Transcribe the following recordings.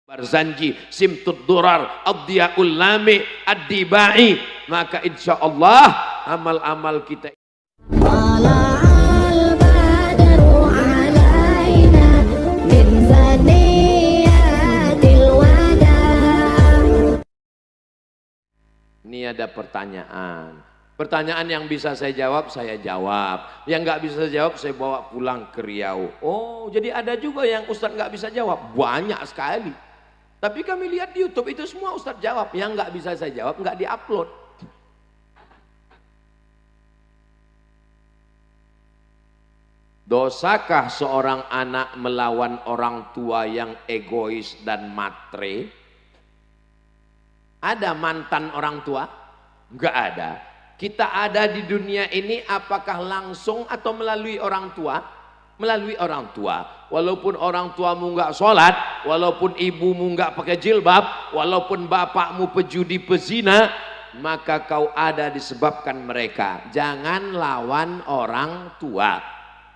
Barzanji, Simtud Durar, Ad-Diyaul Lami, Ad-Dibai, maka insya Allah amal-amal kita ini. Ada pertanyaan yang bisa saya jawab, yang nggak bisa saya jawab saya bawa pulang ke Riau. Oh, jadi ada juga yang Ustadz nggak bisa jawab, banyak sekali. Tapi kami lihat di YouTube itu semua Ustadz jawab. Yang nggak bisa saya jawab nggak diupload. Dosakah seorang anak melawan orang tua yang egois dan matre? Ada mantan orang tua? Nggak ada. Kita ada di dunia ini apakah langsung atau melalui orang tua? Melalui orang tua. Walaupun orang tuamu nggak sholat, walaupun ibumu nggak pakai jilbab, walaupun bapakmu pejudi pezina, maka kau ada disebabkan mereka. Jangan lawan orang tua.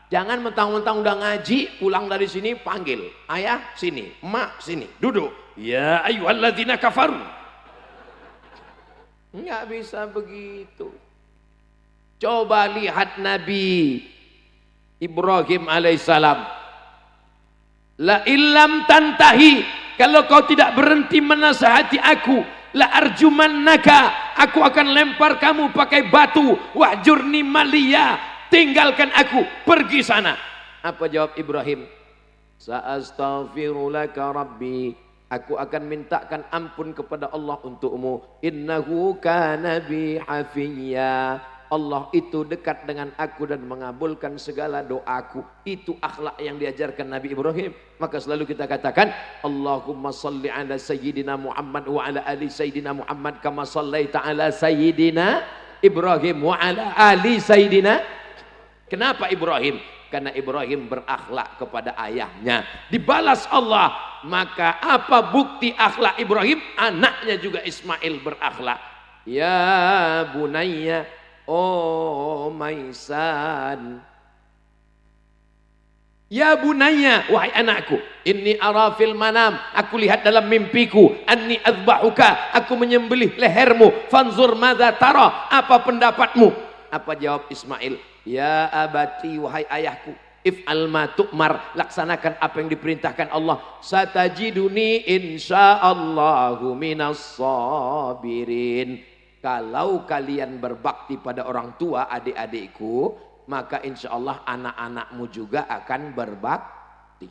Jangan mentang-mentang udah ngaji, pulang dari sini panggil ayah sini, emak sini, duduk. Ya ayyuhalladzina kafaru. Nggak bisa begitu. Coba lihat Nabi Ibrahim alaihissalam. La illam tantahi, kalau kau tidak berhenti menasihati aku, la arjumannaka, aku akan lempar kamu pakai batu. Wahjurni maliya, tinggalkan aku, pergi sana. Apa jawab Ibrahim? Sa'astaghfiru laka rabbi, aku akan mintakan ampun kepada Allah untukmu. Innahu kana bi hafiyya, Allah itu dekat dengan aku dan mengabulkan segala doaku. Itu akhlak yang diajarkan Nabi Ibrahim. Maka selalu kita katakan, Allahumma salli ala sayyidina Muhammad wa ala ali sayyidina Muhammad kama sallaita ala sayyidina Ibrahim wa ala ali sayyidina. Kenapa Ibrahim? Karena Ibrahim berakhlak kepada ayahnya, dibalas Allah. Maka apa bukti akhlak Ibrahim? Anaknya juga Ismail berakhlak. Ya bunayya, oh Maisan, ya bunayya, wahai anakku, inni ara fil manam, aku lihat dalam mimpiku, anni azbahuka, aku menyembelih lehermu, fanzur madza tara, apa pendapatmu? Apa jawab Ismail? Ya abati, wahai ayahku, if'al ma tu'mar, laksanakan apa yang diperintahkan Allah. Satajiduni insyaallahu minas sabirin. Kalau kalian berbakti pada orang tua, adik-adikku, maka insya Allah anak-anakmu juga akan berbakti.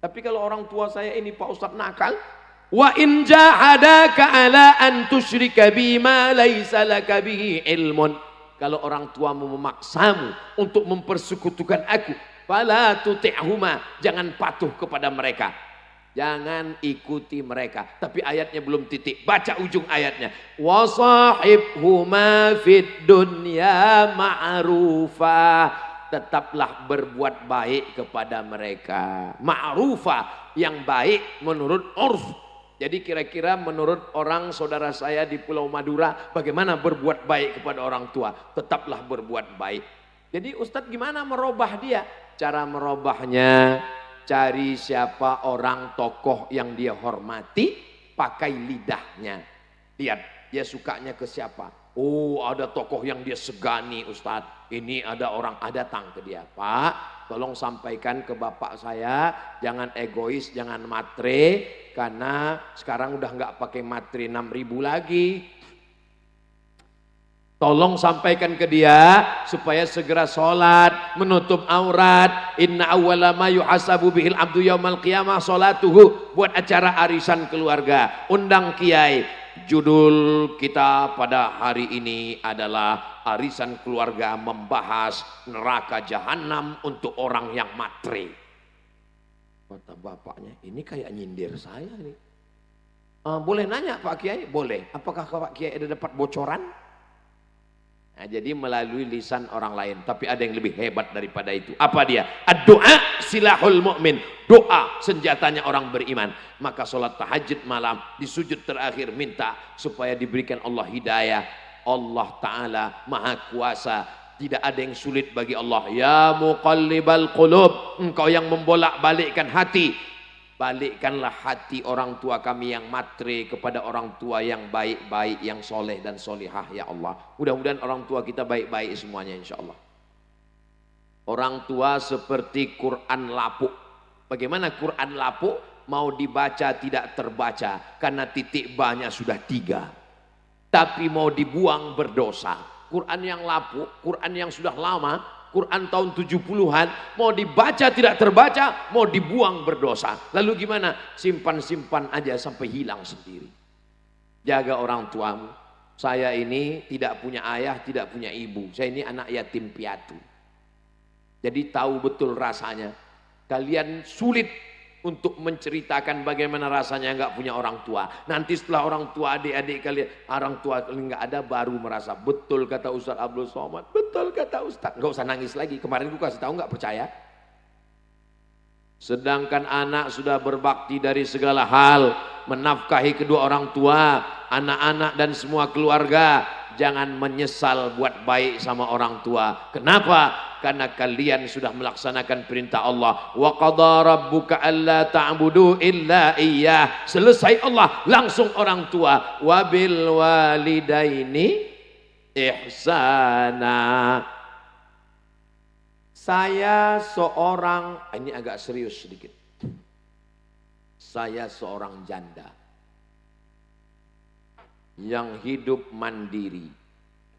Tapi kalau orang tua saya ini Pak Ustadz nakal, wa in jahadaka ala an tusyrika bima laisa laka bihi ilmun, kalau orang tuamu memaksamu untuk mempersekutukan aku, fala tuti'huma, jangan patuh kepada mereka. Jangan ikuti mereka. Tapi ayatnya belum titik. Baca ujung ayatnya. Wasahibhuma fid dunya ma'rufa. Tetaplah berbuat baik kepada mereka. Ma'rufa, yang baik menurut urf. Jadi kira-kira menurut orang saudara saya di Pulau Madura, bagaimana berbuat baik kepada orang tua? Tetaplah berbuat baik. Jadi Ustadz gimana merubah dia? Cara merubahnya, cari siapa orang tokoh yang dia hormati, pakai lidahnya. Lihat dia sukanya ke siapa. Oh, ada tokoh yang dia segani Ustadz. Ini ada orang, datang ke dia. Pak, tolong sampaikan ke bapak saya, jangan egois, jangan matre, karena sekarang udah nggak pakai matre 6.000 lagi. Tolong sampaikan ke dia supaya segera sholat, menutup aurat. Inna awwala ma yuhasabu bihil abdu yaumal qiyamah sholatuhu. Buat acara arisan keluarga, undang kiai. Judul kita pada hari ini adalah arisan keluarga membahas neraka jahanam untuk orang yang matre. Kata bapaknya, ini kayak nyindir saya nih. Boleh nanya Pak Kiai? Boleh. Apakah Pak Kiai ada dapat bocoran? Nah, jadi melalui lisan orang lain. Tapi ada yang lebih hebat daripada itu. Apa dia? Ad-du'a silahul mu'min. Doa senjatanya orang beriman. Maka sholat tahajud malam, di sujud terakhir minta supaya diberikan Allah hidayah. Allah Ta'ala Maha Kuasa. Tidak ada yang sulit bagi Allah. Ya muqallibal qulub, engkau yang membolak-balikkan hati. balikkanlah hati orang tua kami yang matre kepada orang tua yang baik-baik, yang soleh dan solihah ya Allah. Mudah-mudahan orang tua kita baik-baik semuanya insya Allah. Orang tua seperti Quran lapuk. Bagaimana Quran lapuk? Mau dibaca tidak terbaca karena titik ba-nya sudah 3. Tapi mau dibuang berdosa. Quran yang lapuk, Quran yang sudah lama, Quran tahun 70-an, mau dibaca tidak terbaca, mau dibuang berdosa. Lalu gimana? Simpan-simpan aja sampai hilang sendiri. Jaga orang tuamu. Saya ini tidak punya ayah, tidak punya ibu. Saya ini anak yatim piatu. Jadi tahu betul rasanya. Kalian sulit untuk menceritakan bagaimana rasanya nggak punya orang tua. Nanti setelah orang tua adik-adik kalian, orang tua kalian nggak ada, baru merasa. Betul kata Ustaz Abdul Somad, betul kata Ustaz. Nggak usah nangis lagi, kemarin gue kasih tahu nggak percaya. Sedangkan anak sudah berbakti dari segala hal, menafkahi kedua orang tua, anak-anak dan semua keluarga. Jangan menyesal buat baik sama orang tua. Kenapa? Karena kalian sudah melaksanakan perintah Allah. Wa qadha rabbuka alla ta'budu illa iyyah. Selesai Allah, langsung orang tua. Wa bil walidaini ihsana. Saya seorang, ini agak serius sedikit. Saya seorang janda yang hidup mandiri,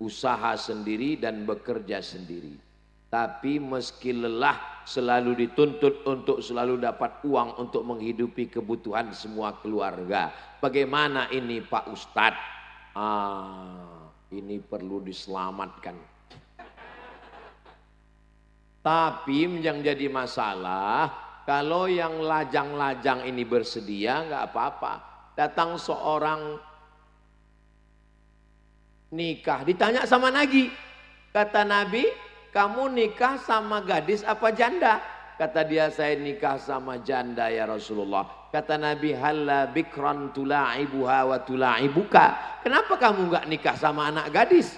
usaha sendiri dan bekerja sendiri. Tapi meski lelah selalu dituntut untuk selalu dapat uang untuk menghidupi kebutuhan semua keluarga. Bagaimana ini Pak Ustadz? Ini perlu diselamatkan. Tapi yang jadi masalah, kalau yang lajang-lajang ini bersedia nggak apa-apa. Datang seorang nikah, ditanya sama Nabi, kata Nabi, kamu nikah sama gadis apa janda? Kata dia, saya nikah sama janda ya Rasulullah. Kata Nabi, halla bikran tula'ibuha wa tula'ibuka. Kenapa kamu nggak nikah sama anak gadis?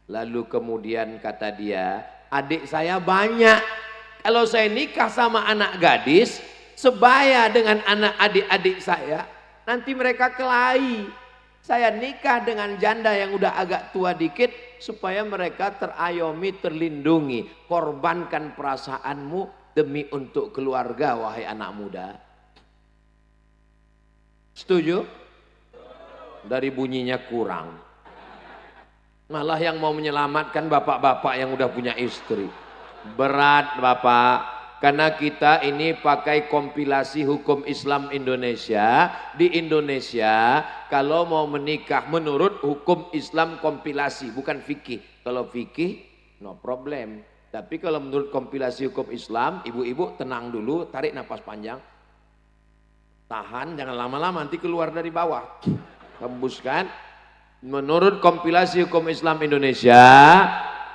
Lalu kemudian kata dia, adik saya banyak. Kalau saya nikah sama anak gadis, sebaya dengan anak adik-adik saya, nanti mereka kelahi. Saya nikah dengan janda yang udah agak tua dikit supaya mereka terayomi, terlindungi. Korbankan perasaanmu demi untuk keluarga, wahai anak muda. Setuju? Dari bunyinya kurang. Malah yang mau menyelamatkan bapak-bapak yang udah punya istri. Berat Bapak. Karena kita ini pakai kompilasi hukum Islam Indonesia. Di Indonesia kalau mau menikah menurut hukum Islam kompilasi, bukan fikih. Kalau fikih no problem. Tapi kalau menurut kompilasi hukum Islam, ibu-ibu tenang dulu, tarik napas panjang. Tahan, jangan lama-lama nanti keluar dari bawah. Hembuskan. Menurut kompilasi hukum Islam Indonesia,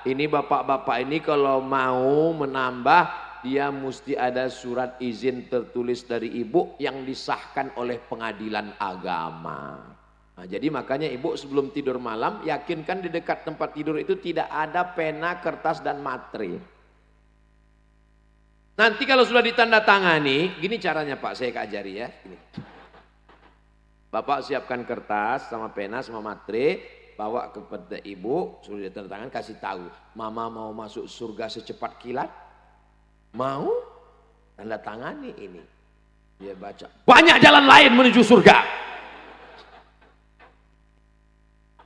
ini bapak-bapak ini kalau mau menambah, dia mesti ada surat izin tertulis dari ibu yang disahkan oleh pengadilan agama. Nah, jadi makanya ibu sebelum tidur malam, yakinkan di dekat tempat tidur itu tidak ada pena, kertas dan materai. Nanti kalau sudah ditandatangani, gini caranya Pak, saya ajari ya. Gini. Bapak siapkan kertas sama pena sama materai, bawa kepada ibu, suruh ditandatangan, kasih tahu, mama mau masuk surga secepat kilat. Mau? Tanda tangani ini. Dia baca. Banyak jalan lain menuju surga.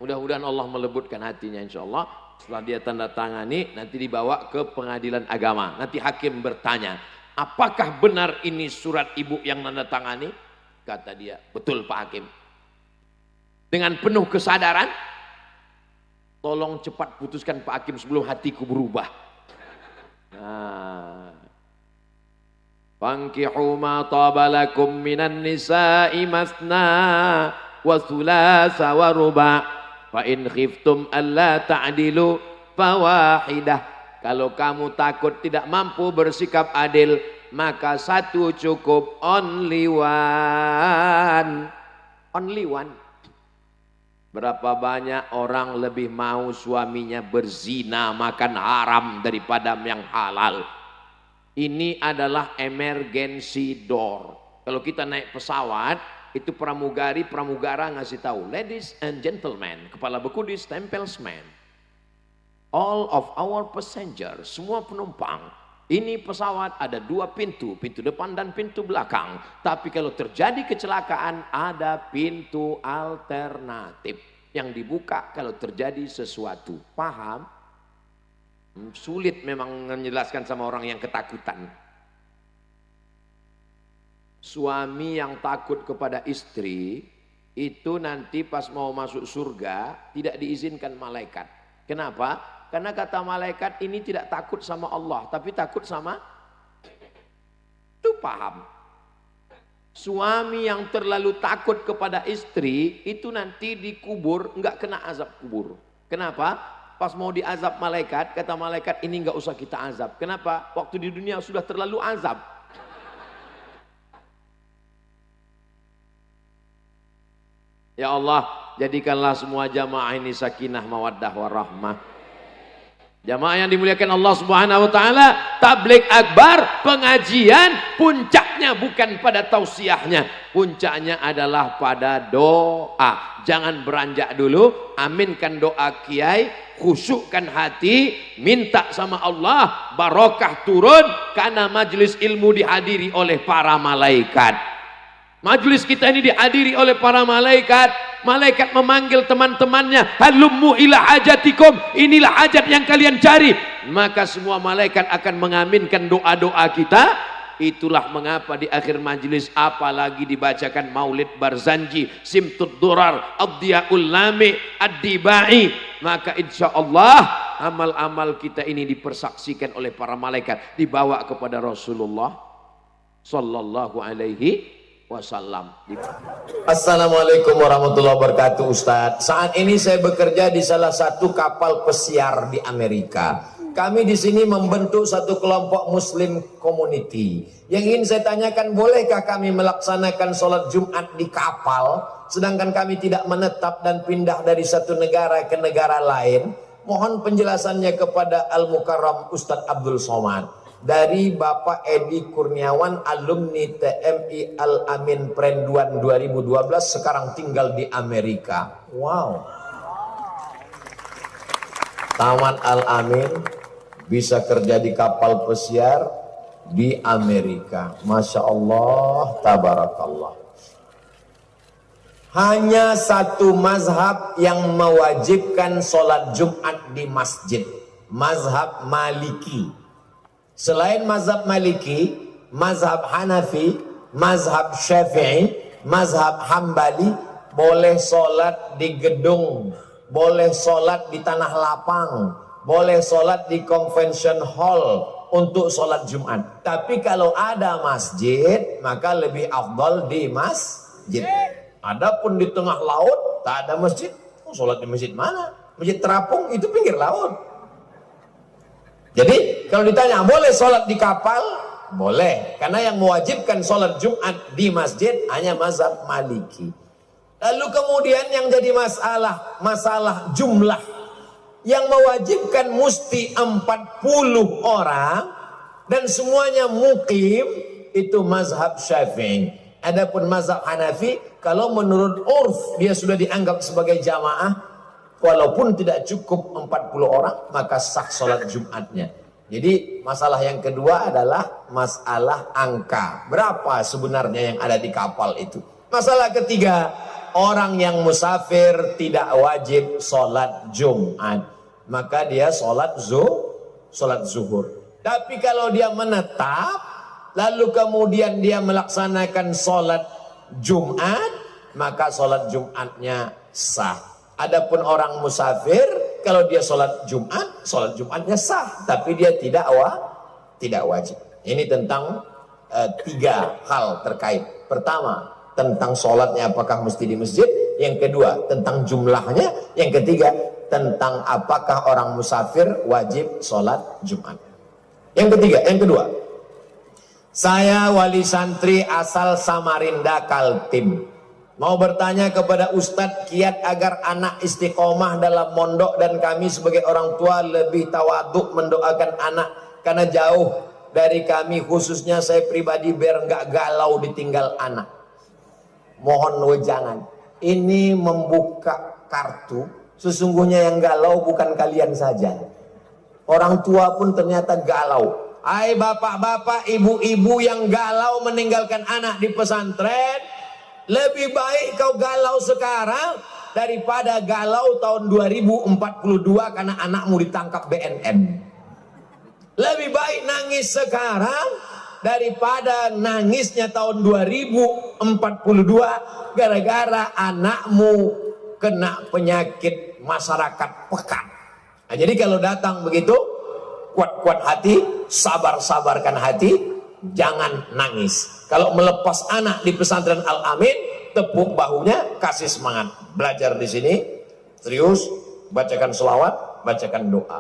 Mudah-mudahan Allah melembutkan hatinya insya Allah. Setelah dia tanda tangani, nanti dibawa ke pengadilan agama. Nanti hakim bertanya, apakah benar ini surat ibu yang tanda tangani? Kata dia, betul Pak Hakim. Dengan penuh kesadaran, tolong cepat putuskan Pak Hakim sebelum hatiku berubah. Nah, fankihu ma taba lakum minan nisa'i masna wa thulatha wa ruba' fa in khiftum alla ta'dilu fawahidah. Kalau kamu takut tidak mampu bersikap adil, maka satu cukup, only one. Only one. Berapa banyak orang lebih mau suaminya berzina, makan haram daripada yang halal. Ini adalah emergency door. Kalau kita naik pesawat, itu pramugara ngasih tahu, ladies and gentlemen, kepala bekudi stempelsman, all of our passengers, semua penumpang, ini pesawat ada 2 pintu, pintu depan dan pintu belakang. Tapi kalau terjadi kecelakaan, ada pintu alternatif yang dibuka kalau terjadi sesuatu. Paham? Sulit memang menjelaskan sama orang yang ketakutan. Suami yang takut kepada istri itu nanti pas mau masuk surga tidak diizinkan malaikat. Kenapa? Karena kata malaikat ini tidak takut sama Allah, tapi takut sama itu. Paham? Suami yang terlalu takut kepada istri itu nanti dikubur nggak kena azab kubur. Kenapa? Pas mau diazab malaikat, kata malaikat ini nggak usah kita azab. Kenapa? Waktu di dunia sudah terlalu azab. Ya Allah, jadikanlah semua jamaah ini sakinah, mawaddah, warahmah. Jamaah yang dimuliakan Allah Subhanahu wa taala, tabligh akbar, pengajian puncaknya bukan pada tausiahnya, puncaknya adalah pada doa. Jangan beranjak dulu, aminkan doa kiai, khusyukkan hati, minta sama Allah barokah turun karena majelis ilmu dihadiri oleh para malaikat. Majelis kita ini dihadiri oleh para malaikat. Malaikat memanggil teman-temannya, halummu ila hajatikum, inilah hajat yang kalian cari. Maka semua malaikat akan mengaminkan doa-doa kita. Itulah mengapa di akhir majelis apalagi dibacakan Maulid Barzanji, Simtud Durar, Ad-Diyaul Lami, Ad-Dibai, maka insya Allah amal-amal kita ini dipersaksikan oleh para malaikat, dibawa kepada Rasulullah sallallahu alaihi wasallam. Assalamualaikum warahmatullahi wabarakatuh. Ustadz, saat ini saya bekerja di salah satu kapal pesiar di Amerika. Kami di sini membentuk satu kelompok Muslim community. Yang ingin saya tanyakan, bolehkah kami melaksanakan sholat Jumat di kapal, sedangkan kami tidak menetap dan pindah dari satu negara ke negara lain? Mohon penjelasannya kepada Al-Mukarram Ustadz Abdul Somad. Dari Bapak Edi Kurniawan, alumni TMI Al-Amin Prenduan 2012, sekarang tinggal di Amerika. Wow. Taman Al-Amin bisa kerja di kapal pesiar di Amerika. Masya Allah, tabarakallah. Hanya satu mazhab yang mewajibkan sholat Jumat di masjid, mazhab Maliki. Selain mazhab Maliki, mazhab Hanafi, mazhab Syafi'i, mazhab Hambali, boleh sholat di gedung, boleh sholat di tanah lapang, boleh sholat di convention hall untuk sholat Jumat. Tapi kalau ada masjid, maka lebih afdal di masjid. Adapun di tengah laut, tak ada masjid, sholat di masjid mana? Masjid terapung itu pinggir laut. Jadi kalau ditanya boleh sholat di kapal, boleh, karena yang mewajibkan sholat Jumat di masjid hanya mazhab Maliki. Lalu kemudian yang jadi masalah jumlah, yang mewajibkan mesti 40 orang dan semuanya mukim, itu mazhab Syafi'i. Adapun mazhab Hanafi, kalau menurut urf dia sudah dianggap sebagai jamaah, walaupun tidak cukup 40 orang, maka sah sholat Jumatnya. Jadi masalah yang kedua adalah masalah angka. Berapa sebenarnya yang ada di kapal itu? Masalah ketiga, orang yang musafir tidak wajib sholat Jumat, maka dia sholat zuhur. Tapi kalau dia menetap, lalu kemudian dia melaksanakan sholat Jumat, maka sholat Jumatnya sah. Adapun orang musafir, kalau dia sholat Jumatnya sah, tapi dia tidak wajib. Ini tentang 3 hal terkait. Pertama, tentang sholatnya apakah mesti di masjid. Yang kedua, tentang jumlahnya. Yang ketiga, tentang apakah orang musafir wajib sholat Jumat. Yang kedua, saya wali santri asal Samarinda Kaltim. Mau bertanya kepada Ustadz kiat agar anak istiqomah dalam mondok dan kami sebagai orang tua lebih tawaduk mendoakan anak karena jauh dari kami, khususnya saya pribadi, biar nggak galau ditinggal anak. Mohon wejangan. Ini membuka kartu. Sesungguhnya yang galau bukan kalian saja. Orang tua pun ternyata galau. Hai bapak-bapak, ibu-ibu yang galau meninggalkan anak di pesantren, lebih baik kau galau sekarang daripada galau tahun 2042 karena anakmu ditangkap BNN. Lebih baik nangis sekarang daripada nangisnya tahun 2042 gara-gara anakmu kena penyakit masyarakat pekat. Nah, jadi kalau datang begitu, kuat-kuat hati, sabar-sabarkan hati, jangan nangis. Kalau melepas anak di pesantren Al-Amin, tepuk bahunya, kasih semangat. Belajar di sini, serius, bacakan selawat, bacakan doa.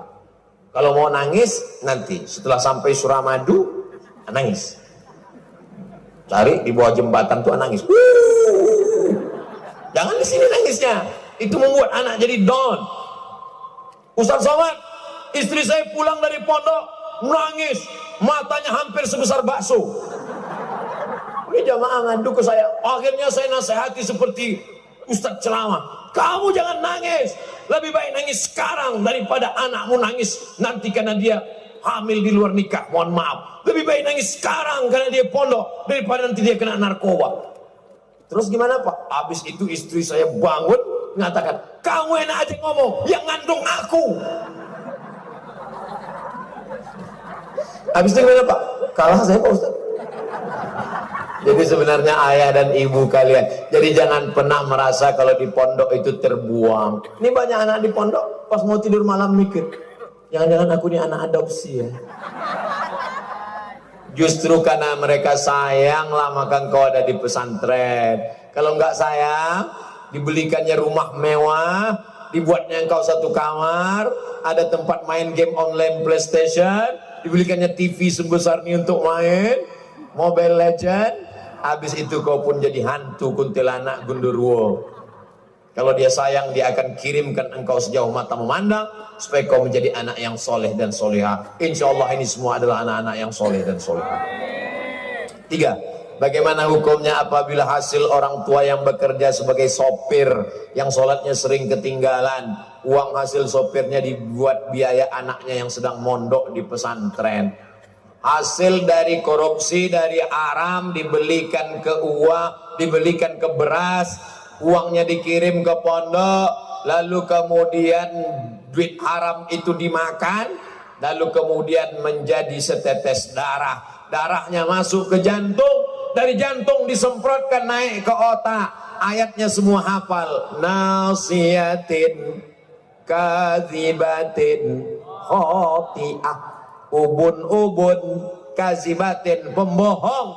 Kalau mau nangis, nanti setelah sampai Suramadu, nangis. Cari di bawah jembatan tuh nangis. Jangan di sini nangisnya. Itu membuat anak jadi down. Ustaz Somad, istri saya pulang dari pondok, menangis, matanya hampir sebesar bakso. Ini jamaah ngadu ke saya. Akhirnya saya nasihati seperti Ustaz ceramah. Kamu jangan nangis. Lebih baik nangis sekarang daripada anakmu nangis nanti karena dia hamil di luar nikah. Mohon maaf. Lebih baik nangis sekarang karena dia pondok daripada nanti dia kena narkoba. Terus gimana Pak? Habis itu istri saya bangun mengatakan, kamu enak aja ngomong, yang ngandung aku. Habis itu gimana Pak? Kalah saya Pak Ustaz. Jadi sebenarnya ayah dan ibu kalian, jadi jangan pernah merasa kalau di pondok itu terbuang. Ini banyak anak di pondok pas mau tidur malam mikir, jangan-jangan aku ini anak adopsi ya. Justru karena mereka sayang lah maka kau ada di pesantren. Kalau nggak sayang, dibelikannya rumah mewah, dibuatnya engkau satu kamar, ada tempat main game online PlayStation, dibelikannya TV sebesar ini untuk main, Mobile Legend. Habis itu kau pun jadi hantu kuntilanak gundurwo. Kalau dia sayang, dia akan kirimkan engkau sejauh mata memandang supaya kau menjadi anak yang soleh dan solehah. Insya Allah ini semua adalah anak-anak yang soleh dan solehah. 3. Bagaimana hukumnya apabila hasil orang tua yang bekerja sebagai sopir yang sholatnya sering ketinggalan, uang hasil sopirnya dibuat biaya anaknya yang sedang mondok di pesantren. Hasil dari korupsi, dari haram, dibelikan ke uang, dibelikan ke beras, uangnya dikirim ke pondok, lalu kemudian duit haram itu dimakan, lalu kemudian menjadi setetes darah, darahnya masuk ke jantung, dari jantung disemprotkan naik ke otak. Ayatnya semua hafal, nasiyatin kadzibatin khoti'ah, ubun-ubun kazibatin, pembohong,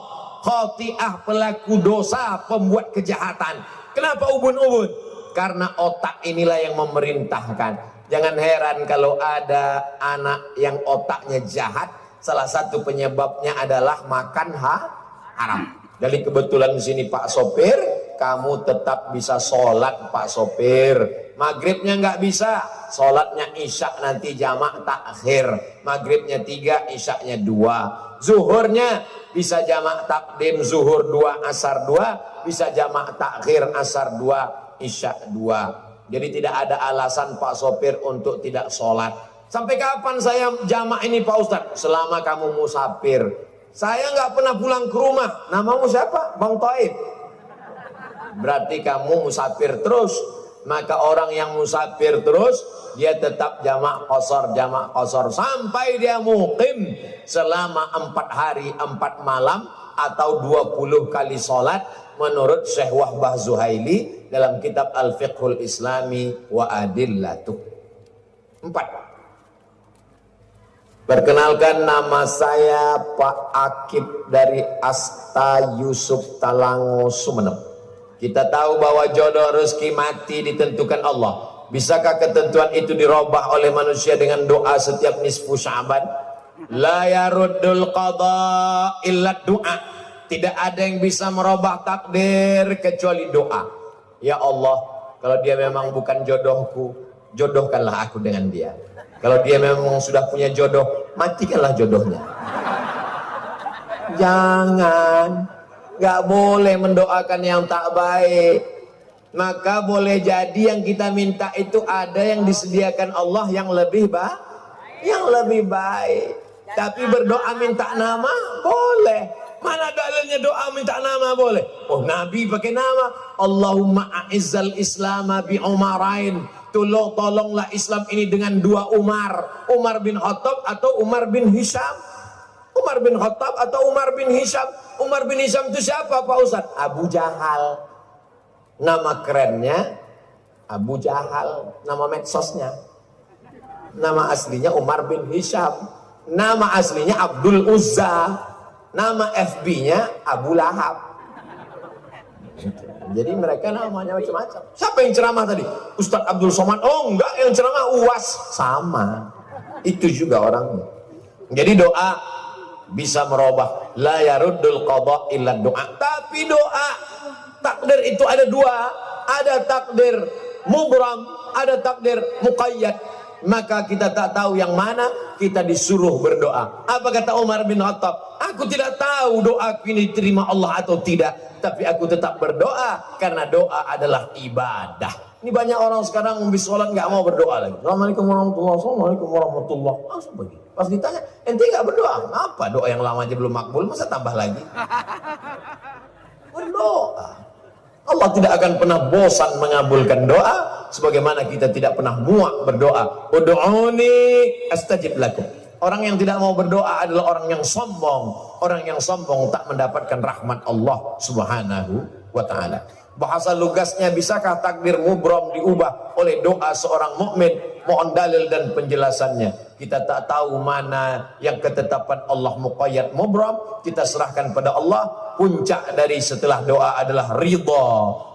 khoti'ah, pelaku dosa, pembuat kejahatan. Kenapa ubun-ubun? Karena otak inilah yang memerintahkan. Jangan heran kalau ada anak yang otaknya jahat, salah satu penyebabnya adalah makan haram. Jadi kebetulan di sini Pak Sopir, kamu tetap bisa sholat Pak Sopir. Maghribnya nggak bisa, sholatnya isya nanti jamak takhir. Maghribnya 3, isyaknya 2. Zuhurnya bisa jamak takdim, zuhur 2, asar 2. Bisa jamak takhir, asar 2, isya 2. Jadi tidak ada alasan Pak Sopir untuk tidak sholat. Sampai kapan saya jamak ini Pak Ustadz? Selama kamu musafir. Saya nggak pernah pulang ke rumah. Namamu siapa? Bang Taib. Berarti kamu musafir terus. Maka orang yang musafir terus, dia tetap jamak qashar sampai dia muqim selama 4 hari 4 malam atau 20 kali sholat menurut Syekh Wahbah Zuhaili dalam kitab Al-Fiqhul Islami wa Adillatuh. 4. Perkenalkan, nama saya Pak Akib dari Asta Yusuf Talango, Sumeneb. Kita tahu bahwa jodoh rezeki mati ditentukan Allah. Bisakah ketentuan itu dirubah oleh manusia dengan doa setiap nisfu Sya'ban? La yaruddul qada illa doa. Tidak ada yang bisa merubah takdir kecuali doa. Ya Allah, kalau dia memang bukan jodohku, jodohkanlah aku dengan dia. Kalau dia memang sudah punya jodoh, matikanlah jodohnya. Jangan, nggak boleh mendoakan yang tak baik. Maka boleh jadi yang kita minta itu ada yang disediakan Allah yang lebih baik. Tapi berdoa minta nama boleh. Mana dalilnya doa minta nama boleh? Oh, Nabi pakai nama. Allahumma a'izzal islama bi umarain. Tolonglah Islam ini dengan dua Umar. Umar bin Khattab atau Umar bin Hisham. Umar bin Khattab atau Umar bin Hisham. Umar bin Hisham itu siapa Pak Ustadz? Abu Jahal. Nama kerennya Abu Jahal. Nama medsosnya. Nama aslinya Umar bin Hisham. Nama aslinya Abdul Uzza. Nama FB-nya Abu Lahab. Jadi mereka namanya macam-macam. Siapa yang ceramah tadi? Ustadz Abdul Somad? Oh enggak, yang ceramah UAS. Sama. Itu juga orangnya. Jadi doa bisa merubah. La yaruddul qadha illa doa. Tapi doa takdir itu ada dua. Ada takdir mubram, ada takdir muqayyad. Maka kita tak tahu yang mana, kita disuruh berdoa. Apa kata Umar bin Khattab? Aku tidak tahu doaku ini diterima Allah atau tidak, tapi aku tetap berdoa karena doa adalah ibadah. Ini banyak orang sekarang habis sholat nggak mau berdoa lagi. Assalamualaikum warahmatullahi wabarakatuh. Assalamualaikum warahmatullahi wabarakatuh. Langsung pergi. Pas ditanya, ente nggak berdoa? Apa doa yang lama aja belum makbul, masa tambah lagi? Berdoa. Allah tidak akan pernah bosan mengabulkan doa, sebagaimana kita tidak pernah muak berdoa. Ud'uni astajib lakum. Orang yang tidak mau berdoa adalah orang yang sombong. Orang yang sombong tak mendapatkan rahmat Allah Subhanahu wa ta'ala. Bahasa lugasnya, bisakah takdir mubram diubah oleh doa seorang mukmin? Mohon dalil dan penjelasannya. Kita tak tahu mana yang ketetapan Allah muqayyad mubram. Kita serahkan pada Allah. Puncak dari setelah doa adalah ridha.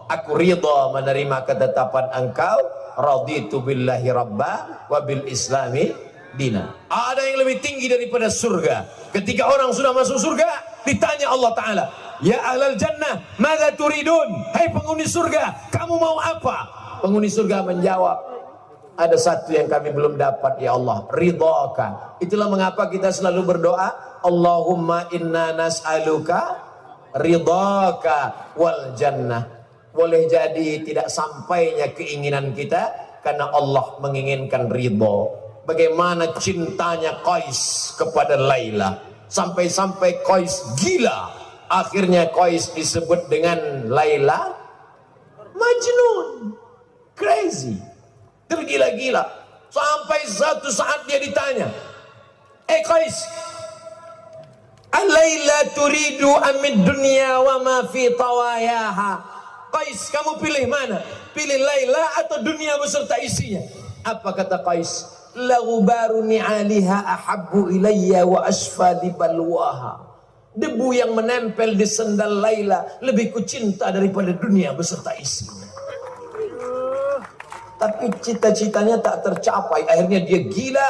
Aku ridha menerima ketetapan Engkau. Raditu billahi rabba wa bil islami dina. Ada yang lebih tinggi daripada surga. Ketika orang sudah masuk surga, ditanya Allah Ta'ala, ya ahlal jannah, madza turidun? Hai penghuni surga, kamu mau apa? Penghuni surga menjawab, ada satu yang kami belum dapat ya Allah, ridhaka. Itulah mengapa kita selalu berdoa, Allahumma inna nas'aluka ridhaka wal jannah. Boleh jadi tidak sampainya keinginan kita karena Allah menginginkan ridho. Bagaimana cintanya Qais kepada Laila, sampai-sampai Qais gila. Akhirnya Qais disebut dengan Laila Majnun, crazy, tergila-gila. Sampai satu saat dia ditanya, Qais, Laila turidu amid dunya wa ma fi tawayaha. Qais, kamu pilih mana? Pilih Laila atau dunia beserta isinya? Apa kata Qais? La ghubaru ni'aliha ahabbu ilayya wa asfa di balwaha. Debu yang menempel di sendal Laila lebih kucinta daripada dunia beserta isinya. Tapi cita-citanya tak tercapai. Akhirnya dia gila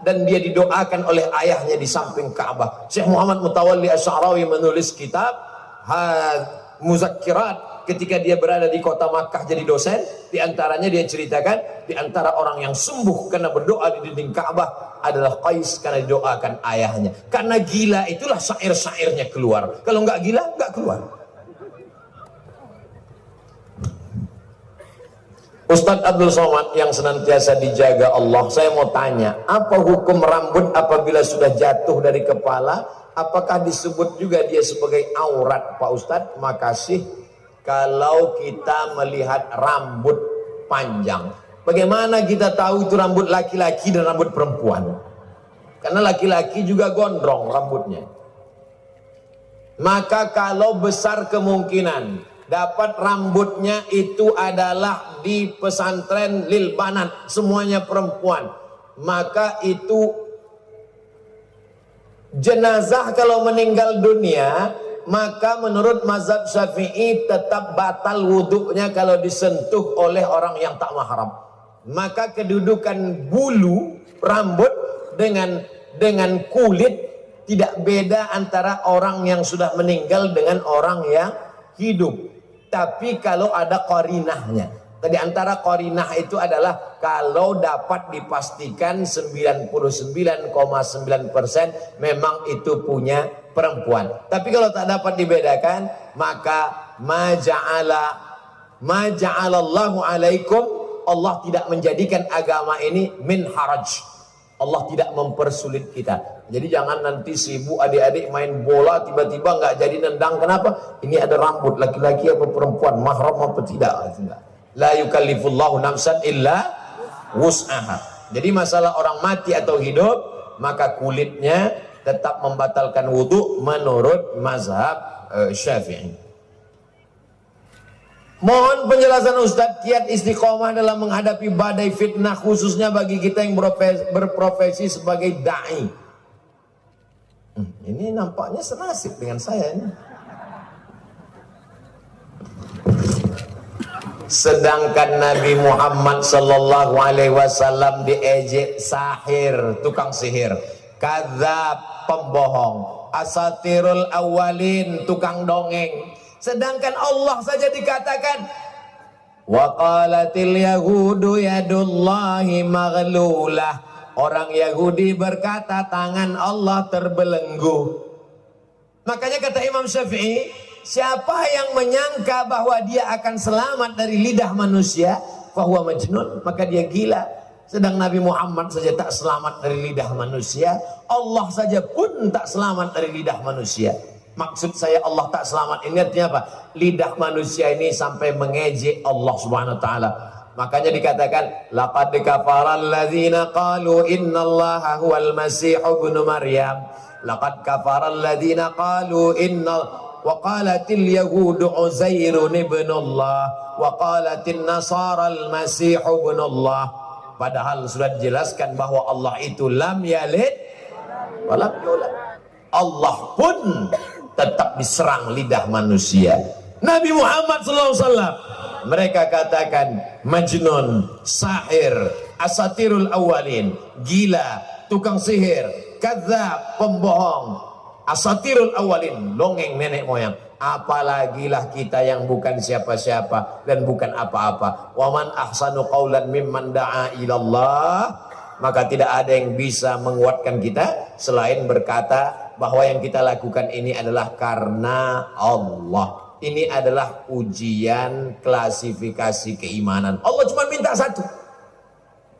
dan dia didoakan oleh ayahnya di samping Ka'bah. Syekh Muhammad Mutawalli Asy'arawi menulis kitab Muzakkirat ketika dia berada di kota Makkah jadi dosen. Di antaranya dia ceritakan, di antara orang yang sembuh karena berdoa di dinding Ka'bah adalah Qais karena didoakan ayahnya. Karena gila itulah syair-syairnya keluar. Kalau nggak gila nggak keluar. Ustadz Abdul Somad yang senantiasa dijaga Allah, saya mau tanya, apa hukum rambut apabila sudah jatuh dari kepala? Apakah disebut juga dia sebagai aurat, Pak Ustadz? Makasih. Kalau kita melihat rambut panjang, bagaimana kita tahu itu rambut laki-laki dan rambut perempuan? Karena laki-laki juga gondrong rambutnya. Maka kalau besar kemungkinan dapat rambutnya itu adalah di pesantren lil banat, semuanya perempuan, maka itu jenazah kalau meninggal dunia, maka menurut mazhab Syafi'i tetap batal wudhunya kalau disentuh oleh orang yang tak mahram. Maka kedudukan bulu rambut dengan kulit tidak beda antara orang yang sudah meninggal dengan orang yang hidup. Tapi kalau ada qarinahnya, di antara qarinah itu adalah kalau dapat dipastikan 99,9% memang itu punya perempuan. Tapi kalau tak dapat dibedakan, maka maja'alallahu alaikum, Allah tidak menjadikan agama ini min haraj. Allah tidak mempersulit kita. Jadi jangan nanti sibuk adik-adik main bola tiba-tiba nggak jadi nendang. Kenapa? Ini ada rambut, laki-laki apa perempuan, mahram apa tidak? La yukallifullahu nafsan illa wus'aha. Jadi masalah orang mati atau hidup, maka kulitnya tetap membatalkan wudu menurut mazhab Syafi'i. Mohon penjelasan Ustadz kiat istiqomah dalam menghadapi badai fitnah, khususnya bagi kita yang berprofesi sebagai da'i. Ini nampaknya senasib dengan saya ini. Sedangkan Nabi Muhammad sallallahu alaihi wasallam diejek sahir, tukang sihir, kadzab, pembohong, asatirul awalin, tukang dongeng. Sedangkan Allah saja dikatakan wa qalatil yahudu yadullahi maghlulah. Orang Yahudi berkata tangan Allah terbelenggu. Makanya kata Imam Syafi'i, siapa yang menyangka bahwa dia akan selamat dari lidah manusia, fahuwa majnun, maka dia gila. Sedang Nabi Muhammad saja tak selamat dari lidah manusia, Allah saja pun tak selamat dari lidah manusia. Maksud saya Allah tak selamat ini artinya apa? Lidah manusia ini sampai mengejek Allah Subhanahu wa taala. Makanya dikatakan laqad kafara alladzina qalu innallaha huwal masih ibnu maryam. Laqad kafara alladzina qalu wa qalatil yahudu uzairun ibnullah wa qalatin nasara al-masih ibnullah. Padahal sudah dijelaskan bahwa Allah itu lam yalid wa lam yulad. Allah pun tetap diserang lidah manusia. Nabi Muhammad SAW mereka katakan majnun, sahir, asatirul awalin, gila, tukang sihir, kadzab, pembohong, asatirul awalin, dongeng nenek moyang. Apalagilah kita yang bukan siapa-siapa dan bukan apa-apa. Waman ahsanu qaulan mimman da'a ilallah. Maka tidak ada yang bisa menguatkan kita selain berkata bahwa yang kita lakukan ini adalah karena Allah. Ini adalah ujian klasifikasi keimanan. Allah cuma minta satu,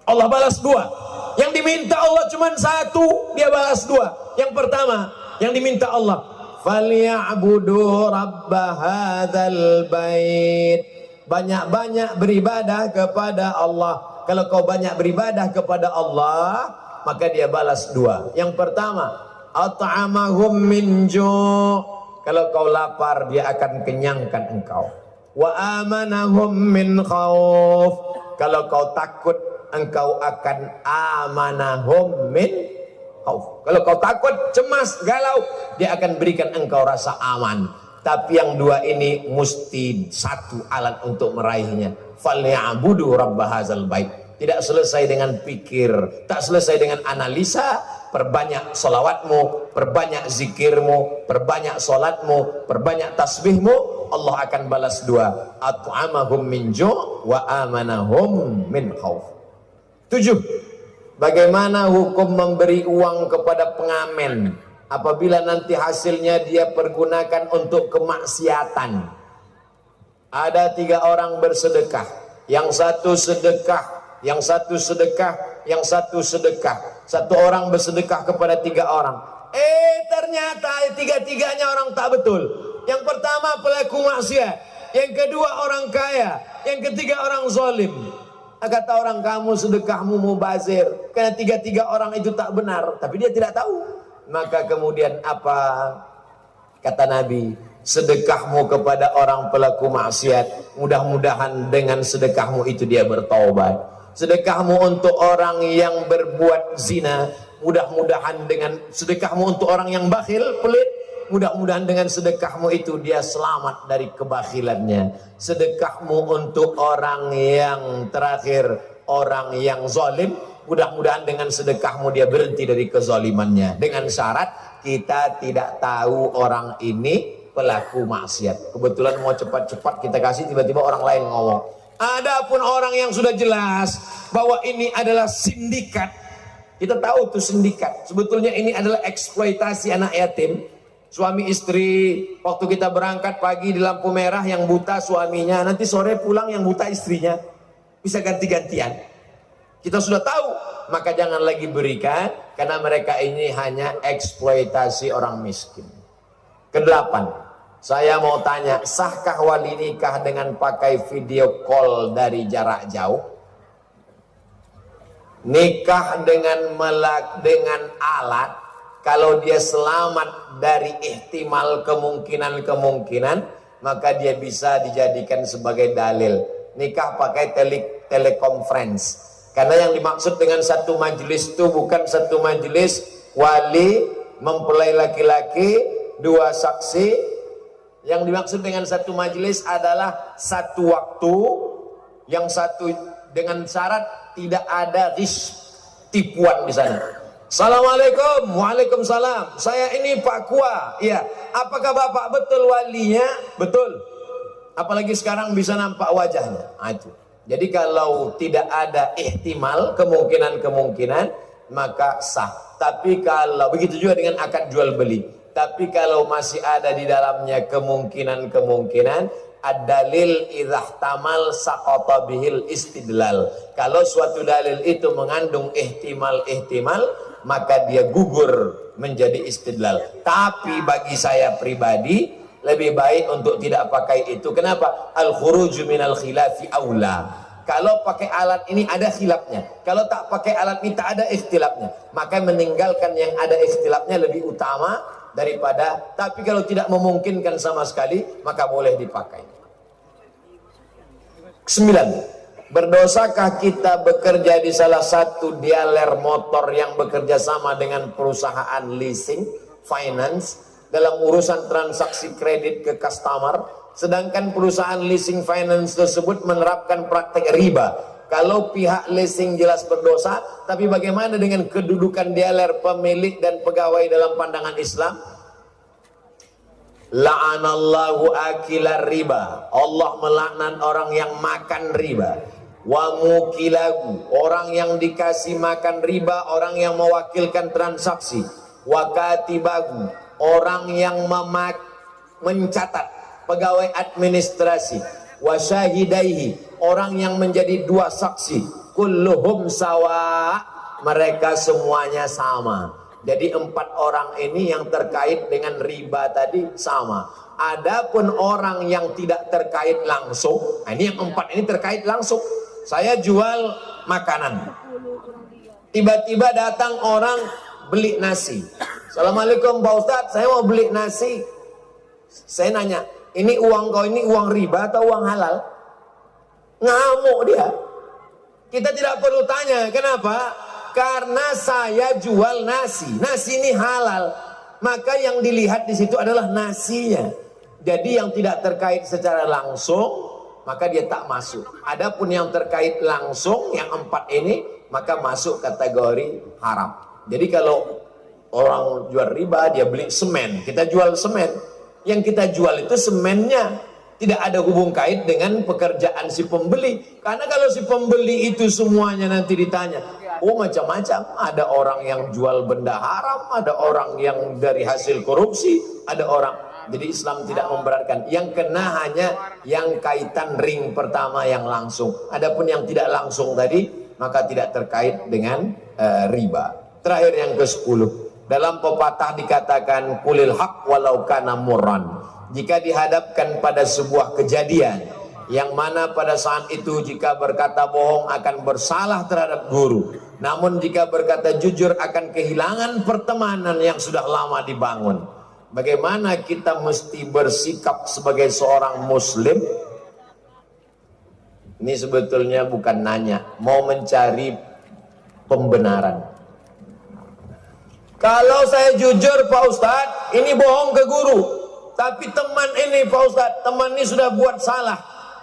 Allah balas dua. Yang diminta Allah cuma satu, dia balas dua. Yang pertama yang diminta Allah, falyabudu rabba hadzal bait. Banyak-banyak beribadah kepada Allah. Kalau kau banyak beribadah kepada Allah, maka dia balas dua. Yang pertama, at'amahum min ju'. Kalau kau lapar, dia akan kenyangkan engkau. Wa amanahum min khauf. Kalau kau takut, engkau akan amanahum min khauf. Kalau kau takut, cemas, galau, dia akan berikan engkau rasa aman. Tapi yang dua ini mesti satu alat untuk meraihnya. Falyabudu rabb hadzal bait. Tidak selesai dengan pikir, tak selesai dengan analisa. Perbanyak solawatmu, perbanyak zikirmu, perbanyak solatmu, perbanyak tasbihmu, Allah akan balas dua. At'amahum min ju' wa amanahum min khauf. 7. Bagaimana hukum memberi uang kepada pengamen apabila nanti hasilnya dia pergunakan untuk kemaksiatan? Ada 3 orang bersedekah, yang satu sedekah, yang satu sedekah, yang satu sedekah. Satu orang bersedekah kepada 3 orang. Ternyata 3-tiganya orang tak betul. Yang pertama pelaku maksiat, yang kedua orang kaya, yang ketiga orang zalim. Kata orang, kamu sedekahmu mubazir, karena 3 orang itu tak benar, tapi dia tidak tahu. Maka kemudian apa kata Nabi? Sedekahmu kepada orang pelaku maksiat, mudah-mudahan dengan sedekahmu itu dia bertaubat. Sedekahmu untuk orang yang berbuat zina, mudah-mudahan dengan sedekahmu untuk orang yang bakhil, pelit, mudah-mudahan dengan sedekahmu itu dia selamat dari kebakhilannya. Sedekahmu untuk orang yang terakhir, orang yang zalim, mudah-mudahan dengan sedekahmu dia berhenti dari kezalimannya. Dengan syarat kita tidak tahu orang ini pelaku maksiat. Kebetulan mau cepat-cepat kita kasih, tiba-tiba orang lain ngomong. Adapun orang yang sudah jelas bahwa ini adalah sindikat, kita tahu tuh sindikat. Sebetulnya ini adalah eksploitasi anak yatim. Suami istri, waktu kita berangkat pagi di lampu merah yang buta suaminya, nanti sore pulang yang buta istrinya. Bisa ganti-gantian. Kita sudah tahu, maka jangan lagi berikan, karena mereka ini hanya eksploitasi orang miskin. Kedelapan, saya mau tanya, sahkah wali nikah dengan pakai video call dari jarak jauh? Nikah dengan alat, kalau dia selamat dari ihtimal kemungkinan, maka dia bisa dijadikan sebagai dalil. Nikah pakai telekonferensi. Karena yang dimaksud dengan satu majelis itu bukan satu majelis wali mempelai laki-laki, dua saksi. Yang dimaksud dengan satu majelis adalah satu waktu, yang satu dengan syarat tidak ada tipuan di sana. Assalamualaikum, waalaikumsalam. Saya ini Pak Kua. Iya. Apakah Bapak betul walinya? Betul. Apalagi sekarang bisa nampak wajahnya. Itu. Jadi kalau tidak ada ihtimal, kemungkinan, maka sah. Tapi kalau begitu juga dengan akad jual beli. Tapi kalau masih ada di dalamnya kemungkinan, ad-dalil idza tamal saqata bihil istidlal. Kalau suatu dalil itu mengandung ihtimal, maka dia gugur menjadi istidlal. Tapi bagi saya pribadi lebih baik untuk tidak pakai itu. Kenapa? Al-khuruju minal khilafi aula. Kalau pakai alat ini ada khilafnya. Kalau tak pakai alat ini tak ada ikhtilafnya. Maka meninggalkan yang ada ikhtilafnya lebih utama daripada. Tapi kalau tidak memungkinkan sama sekali, maka boleh dipakai. 9. Berdosakah kita bekerja di salah satu dealer motor yang bekerja sama dengan perusahaan leasing, finance, dalam urusan transaksi kredit ke customer, sedangkan perusahaan leasing finance tersebut menerapkan praktek riba? Kalau pihak leasing jelas berdosa, tapi bagaimana dengan kedudukan dealer, pemilik dan pegawai dalam pandangan Islam? La'anallahu akilar riba. Allah melaknat orang yang makan riba. Wa mukilahu, orang yang dikasih makan riba, orang yang mewakilkan transaksi. Wa katibahu, orang yang mencatat, pegawai administrasi. Wa syahidaihi, orang yang menjadi dua saksi. Kulluhum sawa, mereka semuanya sama. Jadi 4 orang ini yang terkait dengan riba tadi sama. Adapun orang yang tidak terkait langsung, nah ini yang 4 ini terkait langsung. Saya jual makanan, tiba-tiba datang orang beli nasi. Assalamualaikum Pak Ustadz, saya mau beli nasi. Saya nanya, ini uang kau ini uang riba atau uang halal? Ngamuk dia. Kita tidak perlu tanya, kenapa? Karena saya jual nasi, nasi ini halal, maka yang dilihat di situ adalah nasinya. Jadi yang tidak terkait secara langsung, maka dia tak masuk. Adapun yang terkait langsung, yang 4 ini, maka masuk kategori haram. Jadi kalau orang jual riba, dia beli semen, kita jual semen. Yang kita jual itu semennya, tidak ada hubung kait dengan pekerjaan si pembeli. Karena kalau si pembeli itu semuanya nanti ditanya, oh macam-macam, ada orang yang jual benda haram, ada orang yang dari hasil korupsi, ada orang. Jadi Islam tidak memberatkan. Yang kena hanya yang kaitan ring pertama yang langsung. Adapun yang tidak langsung tadi, maka tidak terkait dengan riba. Terakhir yang ke-10, dalam pepatah dikatakan kulil haq walau kana murran. Jika dihadapkan pada sebuah kejadian yang mana pada saat itu jika berkata bohong akan bersalah terhadap guru, namun jika berkata jujur akan kehilangan pertemanan yang sudah lama dibangun. Bagaimana kita mesti bersikap sebagai seorang muslim? Ini sebetulnya bukan nanya, mau mencari pembenaran. Kalau saya jujur Pak Ustadz, ini bohong ke guru, tapi teman ini Pak Ustadz, teman ini sudah buat salah,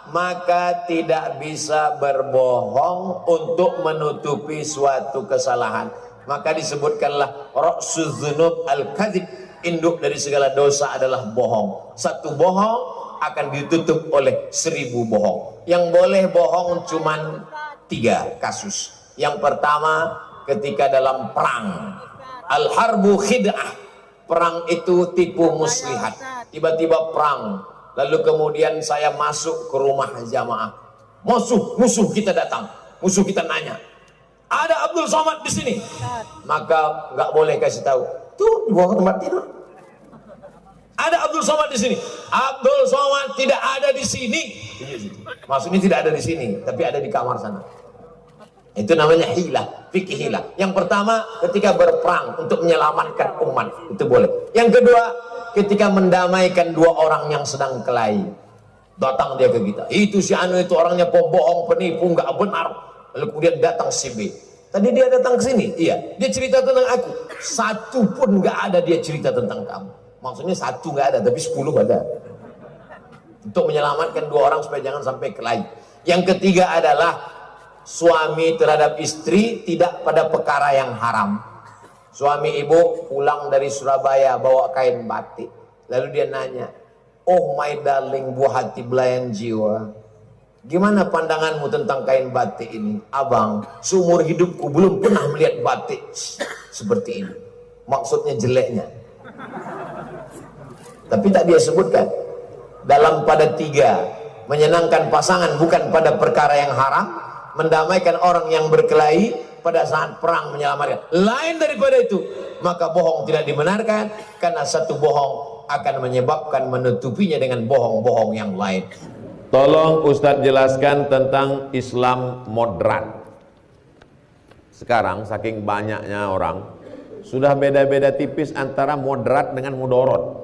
maka tidak bisa berbohong untuk menutupi suatu kesalahan. Maka disebutkanlah ra'suz dzunub al-kadzib, induk dari segala dosa adalah bohong. Satu bohong akan ditutup oleh 1000 bohong. Yang boleh bohong cuman 3 kasus. Yang pertama ketika dalam perang, al-harbu khid'ah, perang itu tipu muslihat. Tiba-tiba perang, lalu kemudian saya masuk ke rumah jamaah. Musuh kita datang, musuh kita nanya, ada Abdul Somad di sini. Maka nggak boleh kasih tahu. Tuh di bawah tempat tidur. Ada Abdul Somad di sini. Abdul Somad tidak ada di sini. Maksudnya tidak ada di sini, tapi ada di kamar sana. Itu namanya hilah, fikih hilah. Yang pertama, ketika berperang untuk menyelamatkan umat, itu boleh. Yang kedua, ketika mendamaikan dua orang yang sedang kelahi. Datang dia ke kita, itu si Anu itu orangnya pembohong, penipu, nggak benar. Lalu kemudian datang si B. Tadi dia datang ke sini, iya. Dia cerita tentang aku. Satu pun nggak ada dia cerita tentang kamu. Maksudnya satu nggak ada, tapi 10 ada. Untuk menyelamatkan dua orang supaya jangan sampai kelahi. Yang ketiga adalah suami terhadap istri tidak pada perkara yang haram. Suami ibu pulang dari Surabaya bawa kain batik. Lalu dia nanya, "Oh my darling, buah hati belayan jiwa, gimana pandanganmu tentang kain batik ini?" "Abang, seumur hidupku belum pernah melihat batik seperti ini." Maksudnya jeleknya. Tapi tak dia sebutkan. Dalam pada 3, menyenangkan pasangan bukan pada perkara yang haram, mendamaikan orang yang berkelahi pada saat perang, menyelamatkan. Lain daripada itu, maka bohong tidak dibenarkan, karena satu bohong akan menyebabkan menutupinya dengan bohong-bohong yang lain. Tolong Ustadz jelaskan tentang Islam moderat. Sekarang saking banyaknya orang, sudah beda-beda tipis antara moderat dengan mudorot.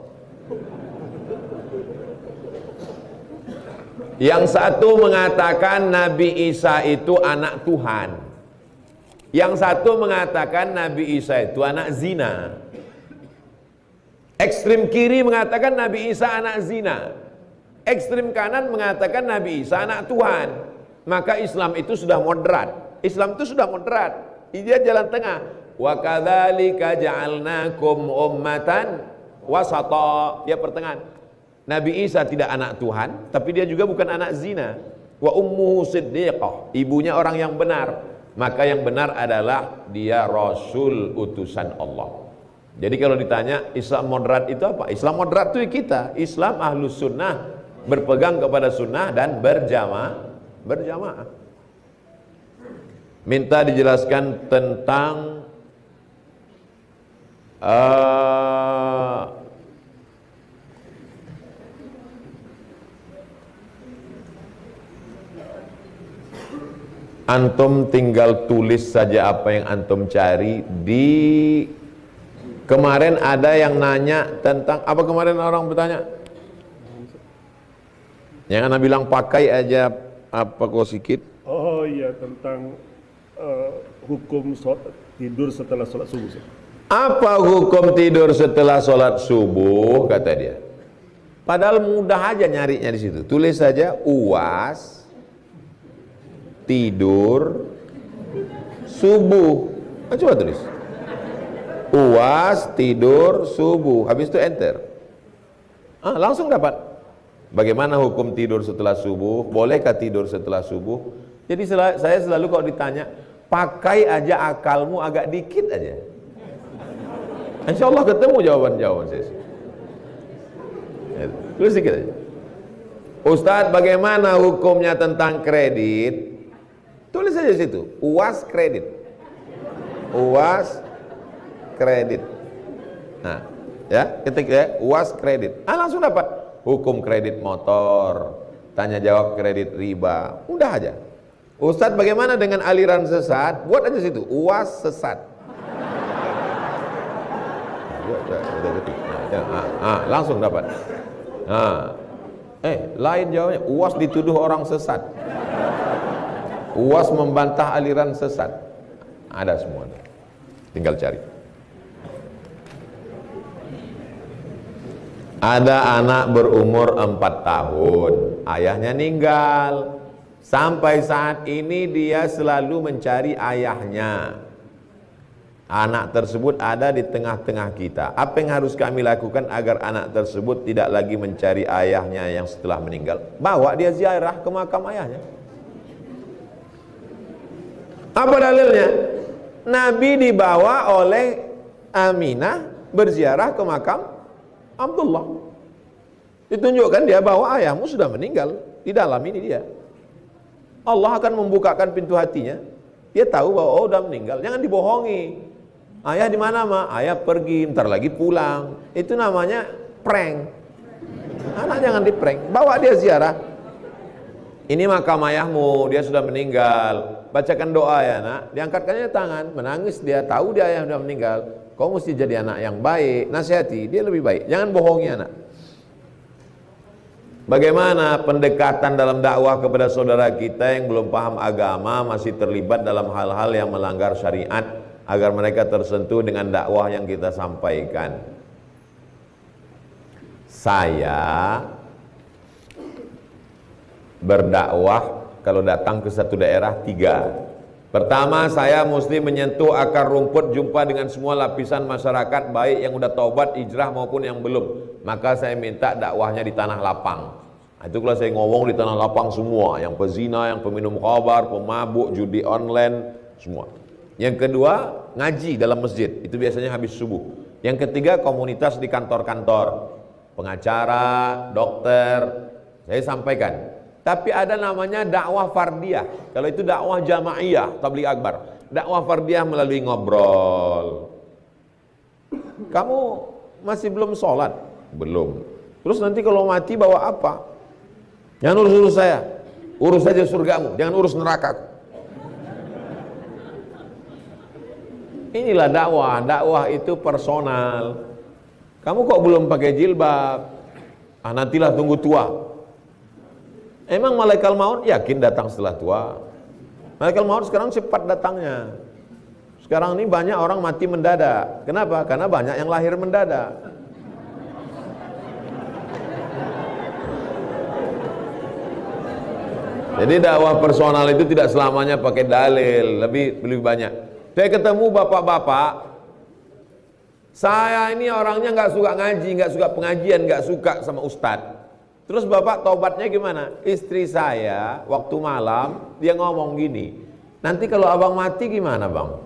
Yang satu mengatakan Nabi Isa itu anak Tuhan. Yang satu mengatakan Nabi Isa itu anak zina. Ekstrim kiri mengatakan Nabi Isa anak zina. Ekstrim kanan mengatakan Nabi Isa anak Tuhan. Maka Islam itu sudah moderat. Islam itu sudah moderat. Dia jalan tengah. Wa kadzalika ja'alnakum ummatan wasata. Dia pertengahan. Nabi Isa tidak anak Tuhan, tapi dia juga bukan anak zina. Wa ummuhu siddiqah, ibunya orang yang benar. Maka yang benar adalah dia Rasul utusan Allah. Jadi kalau ditanya Islam moderat itu apa? Islam moderat itu kita, Islam ahlus sunnah, berpegang kepada sunnah dan berjamaah. Minta dijelaskan tentang antum tinggal tulis saja apa yang antum cari. Di kemarin ada yang nanya tentang apa, kemarin orang bertanya yang Anda bilang pakai aja apa kok sikit. Oh iya, tentang hukum tidur setelah sholat subuh. Apa hukum tidur setelah sholat subuh, kata dia. Padahal mudah aja nyarinya di situ. Tulis saja UAS tidur subuh. Coba tulis UAS tidur subuh, habis itu enter. Langsung dapat. Bagaimana hukum tidur setelah subuh? Bolehkah tidur setelah subuh? Jadi saya selalu kalau ditanya, pakai aja akalmu agak dikit aja, insya Allah ketemu jawaban-jawaban saya. Tulis sedikit aja. Ustadz, bagaimana hukumnya tentang kredit? Tulis saja situ, UAS kredit. UAS kredit. Nah, ya, ketik ya, UAS kredit. Langsung dapat hukum kredit motor, tanya jawab kredit riba. Udah aja. Ustadz, bagaimana dengan aliran sesat? Buat aja situ, UAS sesat. Langsung dapat. Lain jawabnya, UAS dituduh orang sesat. UAS membantah aliran sesat. Ada semua. Tinggal cari. Ada anak berumur 4 tahun, ayahnya meninggal. Sampai saat ini dia selalu mencari ayahnya. Anak tersebut ada di tengah-tengah kita. Apa yang harus kami lakukan agar anak tersebut tidak lagi mencari ayahnya yang setelah meninggal? Bawa dia ziarah ke makam ayahnya. Apa dalilnya? Nabi dibawa oleh Aminah berziarah ke makam Abdullah. Ditunjukkan dia bahwa ayahmu sudah meninggal. Di dalam ini dia. Allah akan membukakan pintu hatinya. Dia tahu bahwa oh udah meninggal. Jangan dibohongi. Ayah di mana, Ma? Ayah pergi, ntar lagi pulang. Itu namanya prank. Anak jangan di-prank. Bawa dia ziarah. Ini makam ayahmu, dia sudah meninggal. Bacakan doa ya nak. Diangkatkannya tangan, menangis dia, tahu dia ayah sudah meninggal. Kau mesti jadi anak yang baik, nasihati, dia lebih baik. Jangan bohongi anak. Bagaimana pendekatan dalam dakwah kepada saudara kita yang belum paham agama, masih terlibat dalam hal-hal yang melanggar syariat, agar mereka tersentuh dengan dakwah yang kita sampaikan. Saya berdakwah kalau datang ke satu daerah 3. Pertama, saya mesti menyentuh akar rumput, jumpa dengan semua lapisan masyarakat, baik yang udah taubat, hijrah maupun yang belum. Maka saya minta dakwahnya di tanah lapang. Itu kalau saya ngomong di tanah lapang semua, yang pezina, yang peminum khamar, pemabuk, judi online, semua. Yang kedua, ngaji dalam masjid, itu biasanya habis subuh. Yang ketiga, komunitas di kantor-kantor, pengacara, dokter, saya sampaikan. Tapi ada namanya dakwah fardiyah. Kalau itu dakwah jamaiyah, tabligh akbar. Dakwah fardiyah melalui ngobrol. Kamu masih belum sholat? Belum. Terus nanti kalau mati bawa apa? Jangan urus saya. Urus saja surgamu, jangan urus nerakaku. Inilah dakwah. Dakwah itu personal. Kamu kok belum pakai jilbab? Ah, nantilah tunggu tua. Emang malaikat maut yakin datang setelah tua? Malaikat maut sekarang cepat datangnya. Sekarang ini banyak orang mati mendadak. Kenapa? Karena banyak yang lahir mendadak. Jadi dakwah personal itu tidak selamanya pakai dalil, lebih banyak. Saya ketemu bapak-bapak, saya ini orangnya nggak suka ngaji, nggak suka pengajian, nggak suka sama ustadz. Terus bapak taubatnya gimana? Istri saya waktu malam dia ngomong gini, nanti kalau abang mati gimana bang?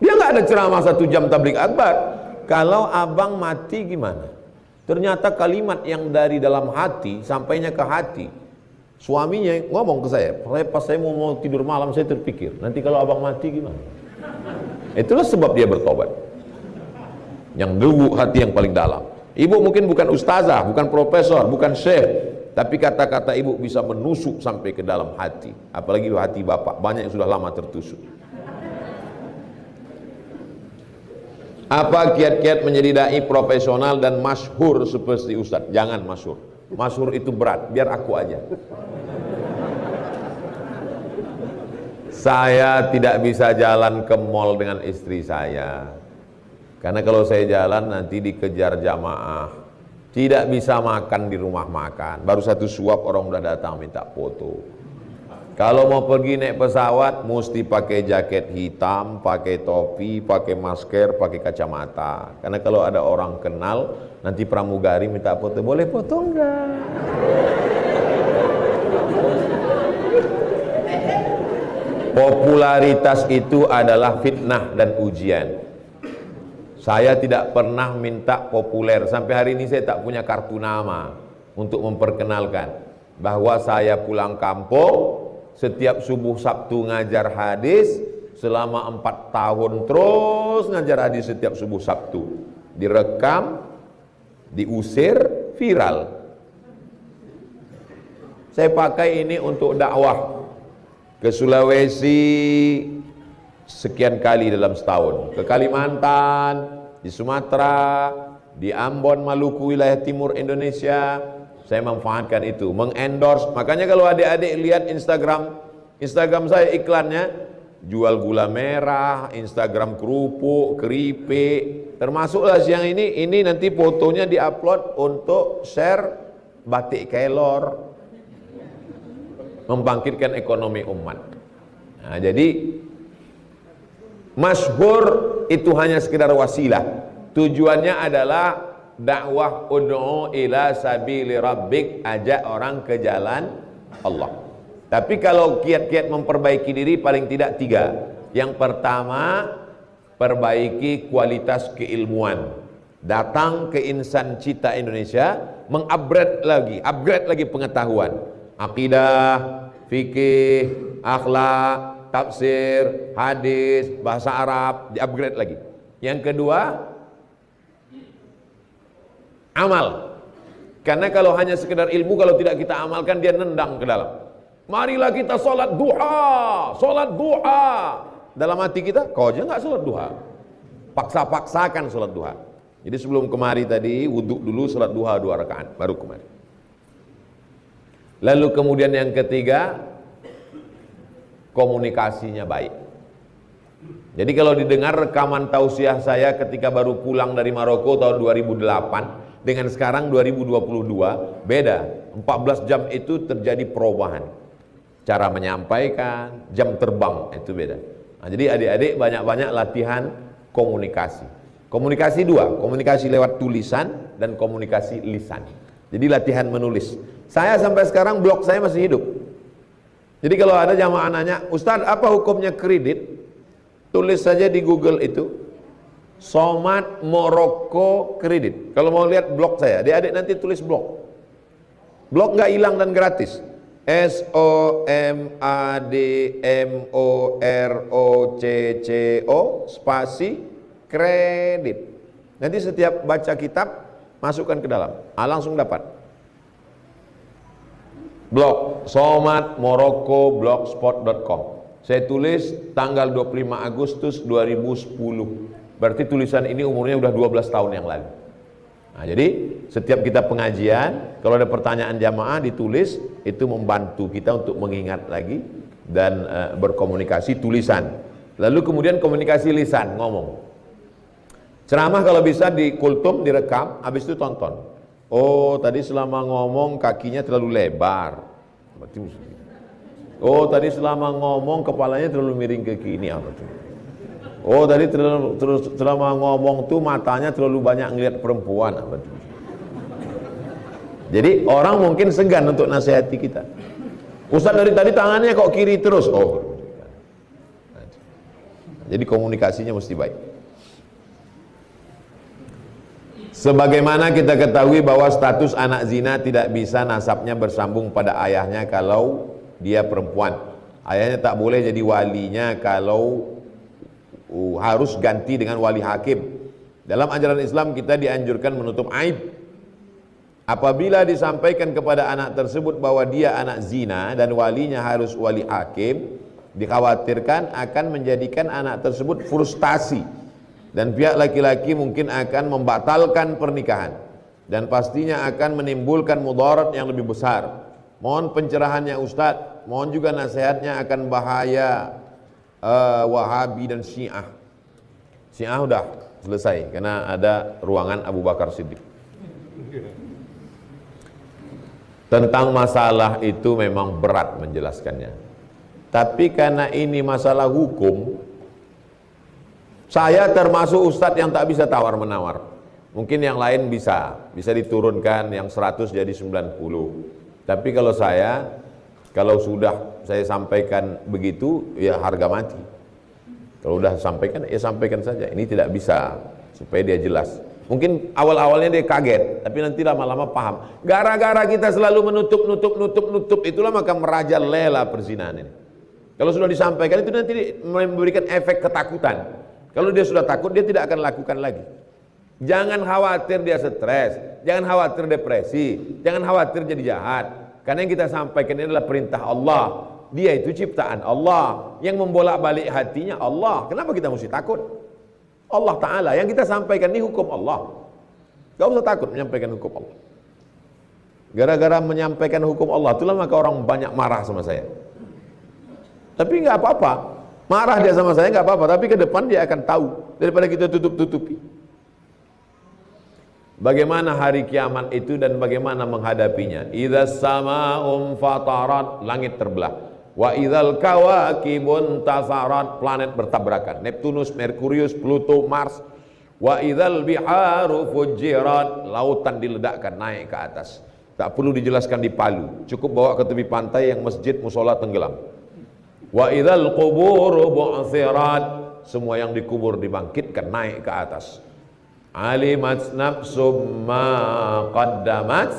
Dia nggak ada ceramah 1 jam tabligh akbar. Kalau abang mati gimana? Ternyata kalimat yang dari dalam hati sampainya ke hati. Suaminya ngomong ke saya, pas saya mau tidur malam saya terpikir, nanti kalau abang mati gimana? Itulah sebab dia bertobat. Yang dulu hati yang paling dalam. Ibu mungkin bukan ustazah, bukan profesor, bukan syekh, tapi kata-kata ibu bisa menusuk sampai ke dalam hati. Apalagi hati bapak, banyak yang sudah lama tertusuk. Apa kiat-kiat menjadi dai profesional dan masyhur seperti ustadz? Jangan masyhur. Masyhur itu berat, biar aku aja. Saya tidak bisa jalan ke mall dengan istri saya. Karena kalau saya jalan nanti dikejar jamaah. Tidak bisa makan di rumah makan. Baru 1 suap orang udah datang minta foto. Kalau mau pergi naik pesawat mesti pakai jaket hitam, pakai topi, pakai masker, pakai kacamata. Karena kalau ada orang kenal, nanti pramugari minta foto, boleh foto enggak? Popularitas itu adalah fitnah dan ujian. Saya tidak pernah minta populer. Sampai hari ini saya tak punya kartu nama untuk memperkenalkan bahwa saya pulang kampung, setiap subuh Sabtu ngajar hadis selama 4 tahun terus ngajar hadis setiap subuh Sabtu. Direkam, diusir, viral. Saya pakai ini untuk dakwah ke Sulawesi sekian kali dalam setahun, ke Kalimantan, di Sumatera, di Ambon, Maluku, wilayah timur Indonesia. Saya manfaatkan itu, mengendorse. Makanya kalau adik-adik lihat Instagram saya iklannya, jual gula merah, Instagram kerupuk, keripik, termasuklah siang ini nanti fotonya diupload untuk share batik kelor, membangkitkan ekonomi umat. Nah, jadi masyhur itu hanya sekedar wasilah. Tujuannya adalah dakwah ud'u ila sabili rabbik, ajak orang ke jalan Allah. Tapi kalau kiat-kiat memperbaiki diri paling tidak 3. Yang pertama, perbaiki kualitas keilmuan. Datang ke Insan Cita Indonesia, upgrade lagi pengetahuan. Akidah, fikih, akhlak, tafsir, hadis, bahasa Arab, di-upgrade lagi. Yang kedua, amal. Karena kalau hanya sekedar ilmu, kalau tidak kita amalkan, dia nendang ke dalam. Marilah kita sholat duha, sholat duha. Dalam hati kita, kau aja nggak sholat duha. Paksa-paksakan sholat duha. Jadi sebelum kemari tadi, wudhu dulu, sholat duha 2 rakaat, baru kemari. Lalu kemudian yang ketiga, komunikasinya baik. Jadi kalau didengar rekaman tausiah saya ketika baru pulang dari Maroko tahun 2008 dengan sekarang 2022, beda. 14 jam itu terjadi perubahan. Cara menyampaikan, jam terbang itu beda. Nah, jadi adik-adik banyak-banyak latihan komunikasi. Komunikasi 2, komunikasi lewat tulisan dan komunikasi lisan. Jadi latihan menulis. Saya sampai sekarang blog saya masih hidup. Jadi kalau ada jamaah nanya, Ustadz apa hukumnya kredit? Tulis saja di Google itu, Somad Moroko Kredit. Kalau mau lihat blog saya, adik-adik nanti tulis blog. Blog nggak hilang dan gratis. SOMADMOROCCO spasi kredit. Nanti setiap baca kitab masukkan ke dalam, langsung dapat. Blog Somad Moroko blogspot.com. Saya tulis tanggal 25 Agustus 2010. Berarti tulisan ini umurnya udah 12 tahun yang lalu. Nah, jadi setiap kita pengajian, kalau ada pertanyaan jamaah ditulis, itu membantu kita untuk mengingat lagi dan berkomunikasi tulisan. Lalu kemudian komunikasi lisan, ngomong. Ceramah kalau bisa di kultum, direkam, habis itu tonton. Oh, tadi selama ngomong kakinya terlalu lebar. Oh, tadi selama ngomong kepalanya terlalu miring ke kiri. Oh, tadi selama ngomong tuh matanya terlalu banyak ngelihat perempuan. Jadi orang mungkin segan untuk nasihati kita. Ustaz dari tadi tangannya kok kiri terus. Oh. Jadi komunikasinya mesti baik. Sebagaimana kita ketahui bahwa status anak zina tidak bisa nasabnya bersambung pada ayahnya kalau dia perempuan. Ayahnya tak boleh jadi walinya kalau harus ganti dengan wali hakim. Dalam ajaran Islam kita dianjurkan menutup aib. Apabila disampaikan kepada anak tersebut bahwa dia anak zina dan walinya harus wali hakim, dikhawatirkan akan menjadikan anak tersebut frustasi. Dan pihak laki-laki mungkin akan membatalkan pernikahan dan pastinya akan menimbulkan mudarat yang lebih besar. Mohon pencerahannya Ustadz, mohon juga nasihatnya akan bahaya Wahabi dan Syiah. Syiah udah selesai karena ada ruangan Abu Bakar Siddiq. Tentang masalah itu memang berat menjelaskannya. Tapi karena ini masalah hukum, saya termasuk ustadz yang tak bisa tawar-menawar. Mungkin yang lain bisa diturunkan, yang 100 jadi 90. Tapi kalau sudah saya sampaikan begitu, ya harga mati. Kalau sudah sampaikan, ya sampaikan saja. Ini tidak bisa, supaya dia jelas. Mungkin awal-awalnya dia kaget, tapi nanti lama-lama paham. Gara-gara kita selalu menutup, itulah maka merajalela perzinahan ini. Kalau sudah disampaikan itu nanti memberikan efek ketakutan. Kalau dia sudah takut, dia tidak akan lakukan lagi. Jangan khawatir dia stres, jangan khawatir depresi, jangan khawatir jadi jahat. Karena yang kita sampaikan ini adalah perintah Allah. Dia itu ciptaan Allah, yang membolak-balik hatinya Allah. Kenapa kita mesti takut? Allah Ta'ala, yang kita sampaikan ini hukum Allah. Gak usah takut menyampaikan hukum Allah. Gara-gara menyampaikan hukum Allah, itulah maka orang banyak marah sama saya. Tapi nggak apa-apa. Marah dia sama saya nggak apa-apa, tapi ke depan dia akan tahu daripada kita tutup-tutupi. Bagaimana hari kiamat itu dan bagaimana menghadapinya? Idzas sama'um fatarat, langit terbelah. Wa idzal kawakibun tasarat, planet bertabrakan. Neptunus, Merkurius, Pluto, Mars. Wa idzal biharu fujirat, lautan diledakkan naik ke atas. Tak perlu dijelaskan di Palu, cukup bawa ke tepi pantai yang masjid musola tenggelam. Wa idzal quburu bu'thirat, semua yang dikubur dibangkitkan naik ke atas. Alimat nafsum ma qaddamat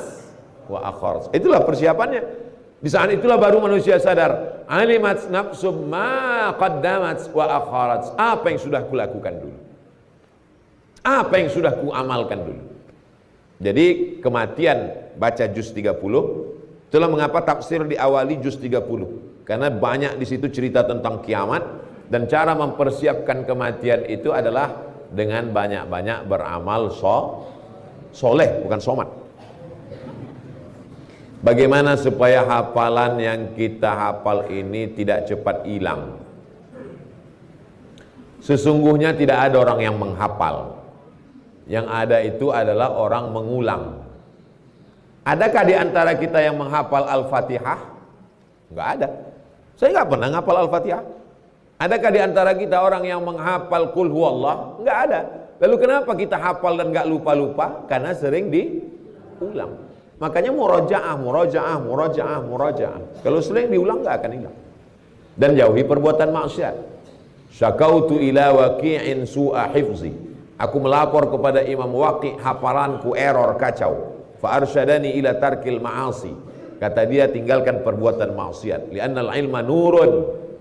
wa akharat. Itulah persiapannya. Di saat itulah baru manusia sadar. Alimat nafsum ma qaddamat wa akharat. Apa yang sudah kulakukan dulu? Apa yang sudah kuamalkan dulu? Jadi kematian baca juz 30. Itulah mengapa tafsir diawali juz 30. Karena banyak di situ cerita tentang kiamat dan cara mempersiapkan kematian itu adalah dengan banyak-banyak beramal soleh, bukan somat. Bagaimana supaya hafalan yang kita hafal ini tidak cepat hilang? Sesungguhnya tidak ada orang yang menghafal. Yang ada itu adalah orang mengulang. Adakah di antara kita yang menghafal Al-Fatihah? Enggak ada. Saya enggak pernah menghafal Al-Fatihah. Adakah di antara kita orang yang menghafal Qul Huwallah? Enggak ada. Lalu kenapa kita hafal dan enggak lupa-lupa? Karena sering diulang. Makanya murojaah. Kalau sering diulang enggak akan hilang. Dan jauhi perbuatan maksiat. Syakautu ila waqi'in su'a hifzi. Aku melapor kepada Imam Waqi', hafalanku error, kacau. Fa arsyadani ila tarkil ma'asi. Kata dia, tinggalkan perbuatan maksiat. Li'annal ilma nurun.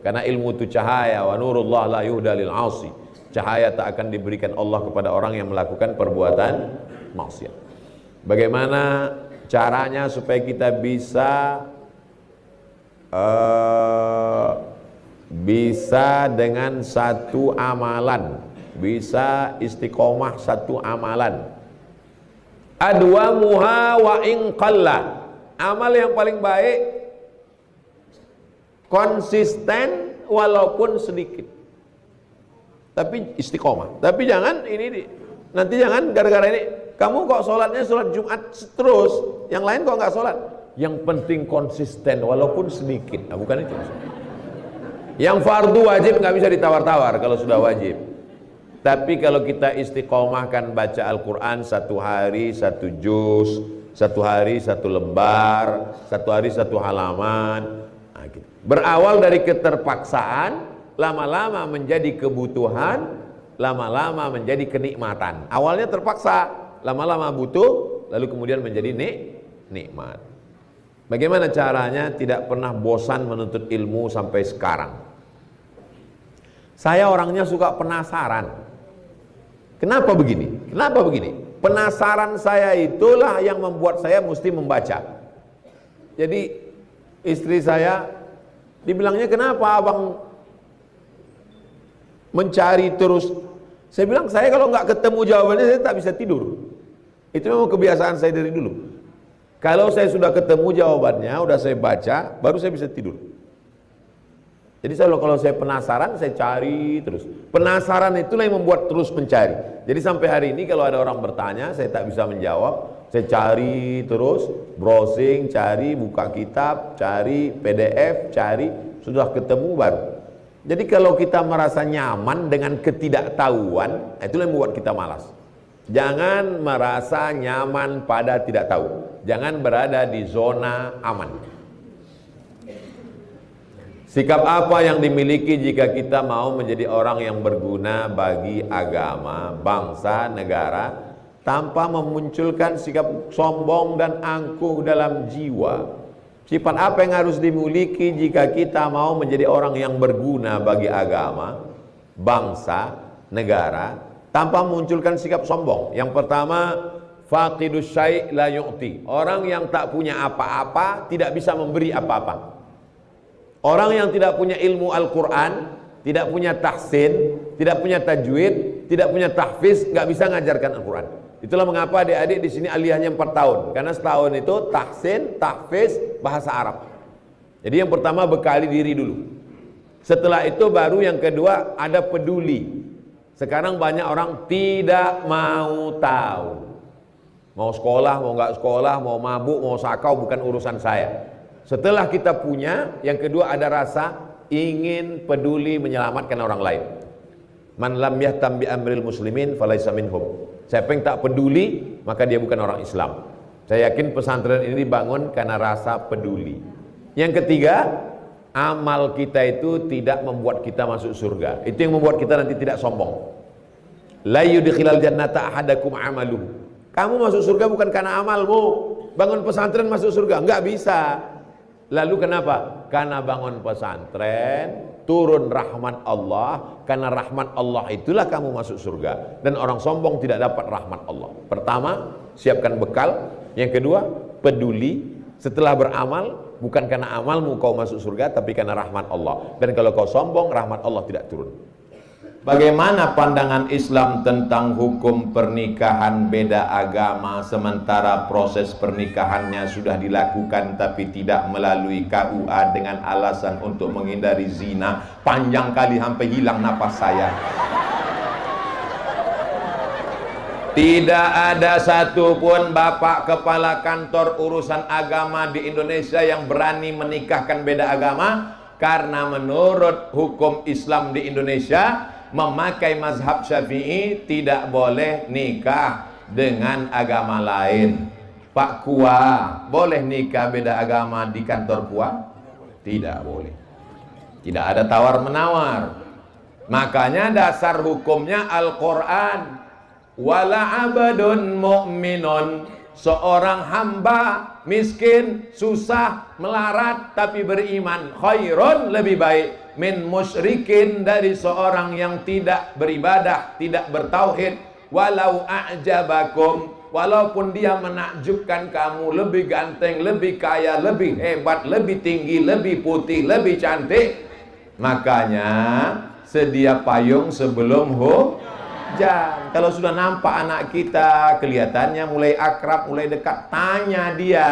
Karena ilmu itu cahaya. Wa nurullah la yuhda lil 'asi. Cahaya tak akan diberikan Allah kepada orang yang melakukan perbuatan maksiat. Bagaimana caranya supaya kita bisa dengan satu amalan, bisa istiqomah satu amalan. Adwamuha wa in qalla. Amal yang paling baik konsisten walaupun sedikit. Tapi istiqomah. Tapi jangan nanti jangan gara-gara ini kamu kok sholatnya sholat Jumat terus, yang lain kok nggak sholat. Yang penting konsisten walaupun sedikit. Nah, bukan itu. Yang fardu wajib nggak bisa ditawar-tawar kalau sudah wajib. Tapi kalau kita istiqomahkan baca Al-Quran satu hari satu juz, satu hari satu lembar, satu hari satu halaman, nah, gitu. Berawal dari keterpaksaan, lama-lama menjadi kebutuhan, lama-lama menjadi kenikmatan. Awalnya terpaksa, lama-lama butuh, lalu kemudian menjadi nikmat. Bagaimana caranya tidak pernah bosan menuntut ilmu sampai sekarang? Saya orangnya suka penasaran. Kenapa begini? Kenapa begini? Penasaran saya itulah yang membuat saya mesti membaca. Jadi istri saya dibilangnya, kenapa abang mencari terus? Saya bilang, saya kalau nggak ketemu jawabannya saya tak bisa tidur. Itu memang kebiasaan saya dari dulu. Kalau saya sudah ketemu jawabannya, udah saya baca, baru saya bisa tidur. Jadi kalau saya penasaran, saya cari terus. Penasaran itulah yang membuat terus mencari. Jadi sampai hari ini kalau ada orang bertanya, saya tak bisa menjawab. Saya cari terus, browsing, cari, buka kitab, cari PDF, cari, sudah ketemu baru. Jadi kalau kita merasa nyaman dengan ketidaktahuan, itulah yang membuat kita malas. Jangan merasa nyaman pada tidak tahu. Jangan berada di zona aman. Sikap apa yang dimiliki jika kita mau menjadi orang yang berguna bagi agama, bangsa, negara, tanpa memunculkan sikap sombong dan angkuh dalam jiwa? Sifat apa yang harus dimiliki jika kita mau menjadi orang yang berguna bagi agama, bangsa, negara, tanpa memunculkan sikap sombong? Yang pertama, faqidus syai' la yu'ti. Orang yang tak punya apa-apa tidak bisa memberi apa-apa. Orang yang tidak punya ilmu Al-Quran, tidak punya tahsin, tidak punya tajwid, tidak punya tahfiz, nggak bisa ngajarkan Al-Quran. Itulah mengapa adik-adik di sini aliyahnya 4 tahun, karena setahun itu tahsin, tahfiz, bahasa Arab. Jadi yang pertama bekali diri dulu. Setelah itu baru yang kedua ada peduli. Sekarang banyak orang tidak mau tahu. Mau sekolah, mau nggak sekolah, mau mabuk, mau sakau, bukan urusan saya. Setelah kita punya, yang kedua ada rasa ingin peduli menyelamatkan orang lain. Man lam yahtam bi amril muslimin falaisa minhum. Siapa yang tak peduli, maka dia bukan orang Islam. Saya yakin pesantren ini dibangun karena rasa peduli. Yang ketiga, amal kita itu tidak membuat kita masuk surga. Itu yang membuat kita nanti tidak sombong. La yudkhilal jannata ahadakum amaluhu. Kamu masuk surga bukan karena amalmu. Bangun pesantren masuk surga, enggak bisa. Lalu kenapa? Karena bangun pesantren, turun rahmat Allah. Karena rahmat Allah itulah kamu masuk surga. Dan orang sombong tidak dapat rahmat Allah. Pertama, siapkan bekal. Yang kedua, peduli. Setelah beramal, bukan karena amalmu kau masuk surga, tapi karena rahmat Allah. Dan kalau kau sombong, rahmat Allah tidak turun. Bagaimana pandangan Islam tentang hukum pernikahan beda agama sementara proses pernikahannya sudah dilakukan tapi tidak melalui KUA dengan alasan untuk menghindari zina? Panjang kali sampai hilang napas saya. Tidak ada satupun bapak kepala kantor urusan agama di Indonesia yang berani menikahkan beda agama, karena menurut hukum Islam di Indonesia, memakai mazhab Syafi'i tidak boleh nikah dengan agama lain. Pak Kua, boleh nikah beda agama di kantor Kua? Tidak boleh. Tidak ada tawar-menawar. Makanya dasar hukumnya Al-Quran. Wala abadun mu'minun, seorang hamba miskin, susah, melarat tapi beriman, khairun, lebih baik, min musyrikin, dari seorang yang tidak beribadah, tidak bertauhid. Walau a'jabakum, walaupun dia menakjubkan kamu, lebih ganteng, lebih kaya, lebih hebat, lebih tinggi, lebih putih, lebih cantik. Makanya sedia payung sebelum hujan. Kalau sudah nampak anak kita kelihatannya mulai akrab, mulai dekat, tanya dia,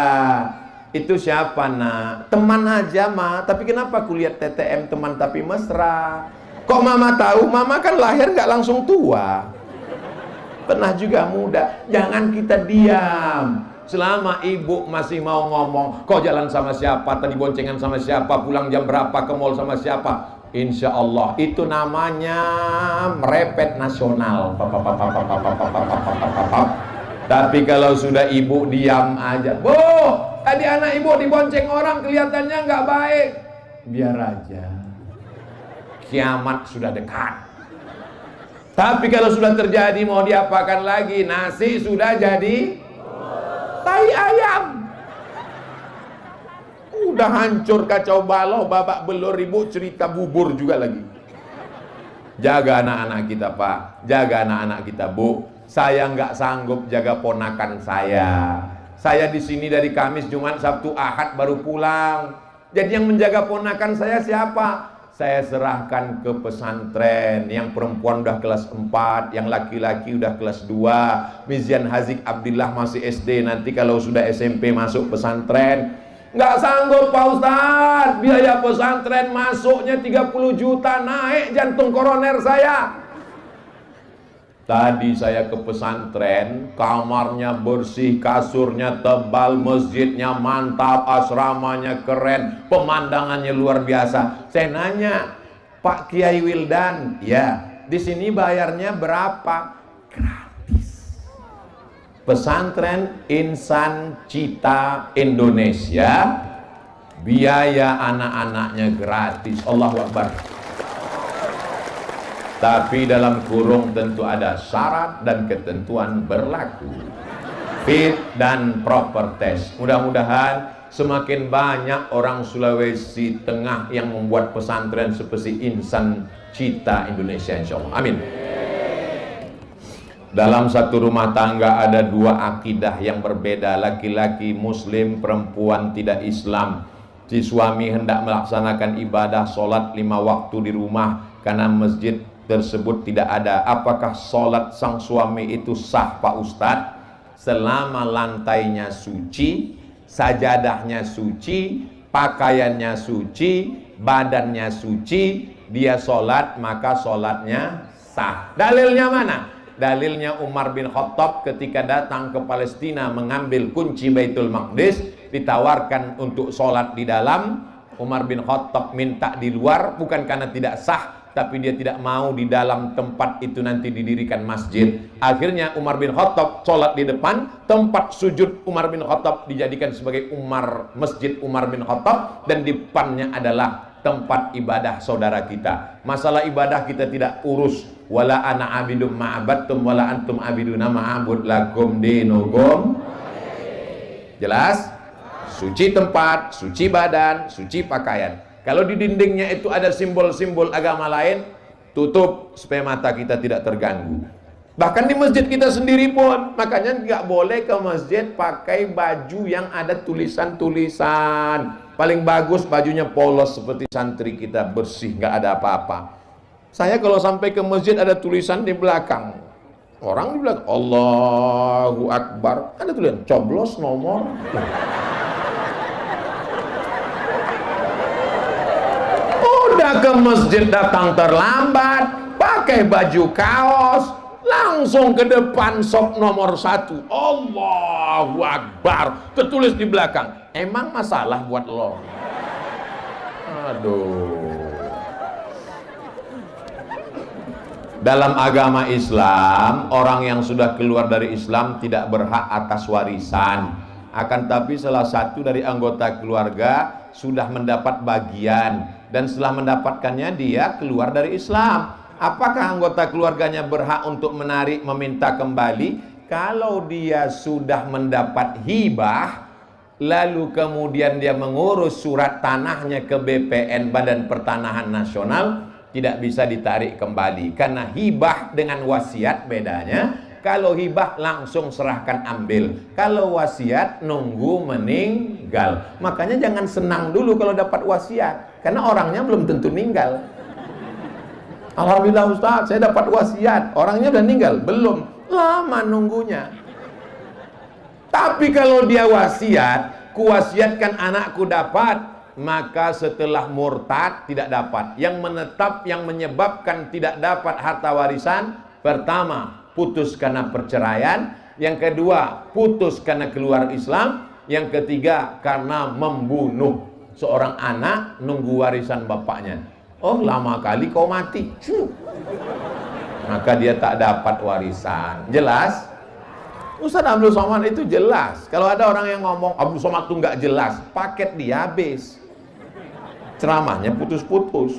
itu siapa nak? Teman aja mah, tapi kenapa kulihat TTM teman tapi mesra? Kok mama tahu? Mama kan lahir nggak langsung tua, pernah juga muda. Jangan kita diam. Selama ibu masih mau ngomong, kok jalan sama siapa, tadi boncengan sama siapa, pulang jam berapa, ke mall sama siapa, insya Allah itu namanya merepet nasional. Tapi kalau sudah ibu diam aja, Bu, tadi anak ibu dibonceng orang kelihatannya nggak baik, biar aja, kiamat sudah dekat. Tapi kalau sudah terjadi, mau diapakan lagi? Nasi sudah jadi tai ayam. Udah hancur, kacau balau, babak belur, ibu cerita bubur juga lagi. Jaga anak-anak kita Pak, jaga anak-anak kita Bu. Saya nggak sanggup jaga ponakan saya. Saya di sini dari Kamis, Jumat, Sabtu, Ahad baru pulang. Jadi yang menjaga ponakan saya siapa? Saya serahkan ke pesantren. Yang perempuan udah kelas 4, yang laki-laki udah kelas 2. Mizian Hazik Abdillah masih SD, nanti kalau sudah SMP masuk pesantren. Nggak sanggup Pak Ustadz, biaya pesantren masuknya 30 juta, naik jantung koroner saya. Tadi saya ke pesantren, kamarnya bersih, kasurnya tebal, masjidnya mantap, asramanya keren, pemandangannya luar biasa. Saya nanya, Pak Kiai Wildan, ya, di sini bayarnya berapa? Gratis. Pesantren Insan Cita Indonesia, biaya anak-anaknya gratis. Allahu Akbar. Tapi dalam kurung tentu ada syarat dan ketentuan berlaku. Fit dan proper test. Mudah-mudahan semakin banyak orang Sulawesi Tengah yang membuat pesantren seperti Insan Cita Indonesia, insya Allah. Amin. Dalam satu rumah tangga ada dua akidah yang berbeda, laki-laki Muslim, perempuan tidak Islam. Si suami hendak melaksanakan ibadah sholat 5 waktu di rumah karena masjid tersebut tidak ada. Apakah sholat sang suami itu sah Pak Ustadz? Selama lantainya suci, sajadahnya suci, pakaiannya suci, badannya suci, dia sholat, maka sholatnya sah. Dalilnya mana? Dalilnya Umar bin Khattab ketika datang ke Palestina mengambil kunci Baitul Maqdis, ditawarkan untuk sholat di dalam. Umar bin Khattab minta di luar, bukan karena tidak sah, tapi dia tidak mau di dalam tempat itu nanti didirikan masjid. Akhirnya Umar bin Khattab sholat di depan, tempat sujud Umar bin Khattab dijadikan sebagai Masjid Umar bin Khattab, dan di depannya adalah tempat ibadah saudara kita. Masalah ibadah kita tidak urus. Wala ana abidum ma'abattum wala antum abiduna ma'abud lakum dinukum. Jelas? Suci tempat, suci badan, suci pakaian. Kalau di dindingnya itu ada simbol-simbol agama lain, tutup supaya mata kita tidak terganggu. Bahkan di masjid kita sendiri pun, makanya nggak boleh ke masjid pakai baju yang ada tulisan-tulisan. Paling bagus bajunya polos seperti santri kita, bersih, nggak ada apa-apa. Saya kalau sampai ke masjid ada tulisan di belakang, orang di belakang Allahu Akbar, ada tulisan coblos nomor. Udah ke masjid datang terlambat, pakai baju kaos, langsung ke depan sop nomor 1, Allahu Akbar, tertulis di belakang. Emang masalah buat lo? Aduh. Dalam agama Islam, orang yang sudah keluar dari Islam tidak berhak atas warisan. Akan tapi salah satu dari anggota keluarga sudah mendapat bagian, dan setelah mendapatkannya dia keluar dari Islam. Apakah anggota keluarganya berhak untuk menarik, meminta kembali? Kalau dia sudah mendapat hibah, lalu kemudian dia mengurus surat tanahnya ke BPN, Badan Pertanahan Nasional, tidak bisa ditarik kembali. Karena hibah dengan wasiat bedanya. Kalau hibah langsung serahkan ambil, kalau wasiat nunggu meninggal. Makanya jangan senang dulu kalau dapat wasiat, karena orangnya belum tentu meninggal. Alhamdulillah Ustaz, saya dapat wasiat, orangnya udah meninggal? Belum, lama nunggunya. Tapi kalau dia wasiat, kuwasiatkan anakku dapat, maka setelah murtad tidak dapat. Yang menetap, yang menyebabkan tidak dapat harta warisan, pertama, putus karena perceraian. Yang kedua, putus karena keluar Islam. Yang ketiga, karena membunuh seorang anak nunggu warisan bapaknya. Oh, lama kali kau mati. Maka dia tak dapat warisan. Jelas? Ustaz Abdul Somad itu jelas. Kalau ada orang yang ngomong Abdul Somad itu nggak jelas, paket dia habis. Ceramahnya putus-putus.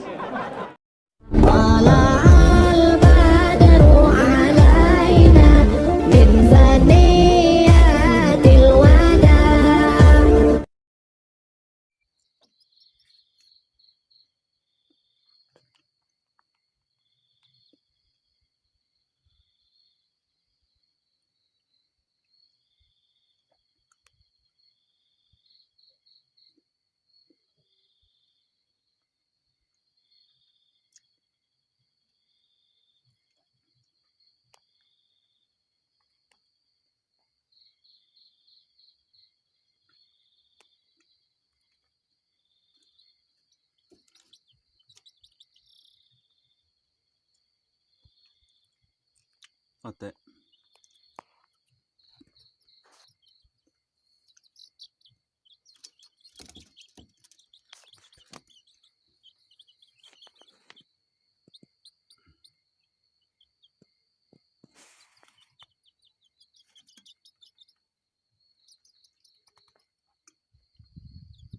Oke.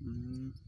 Hmm.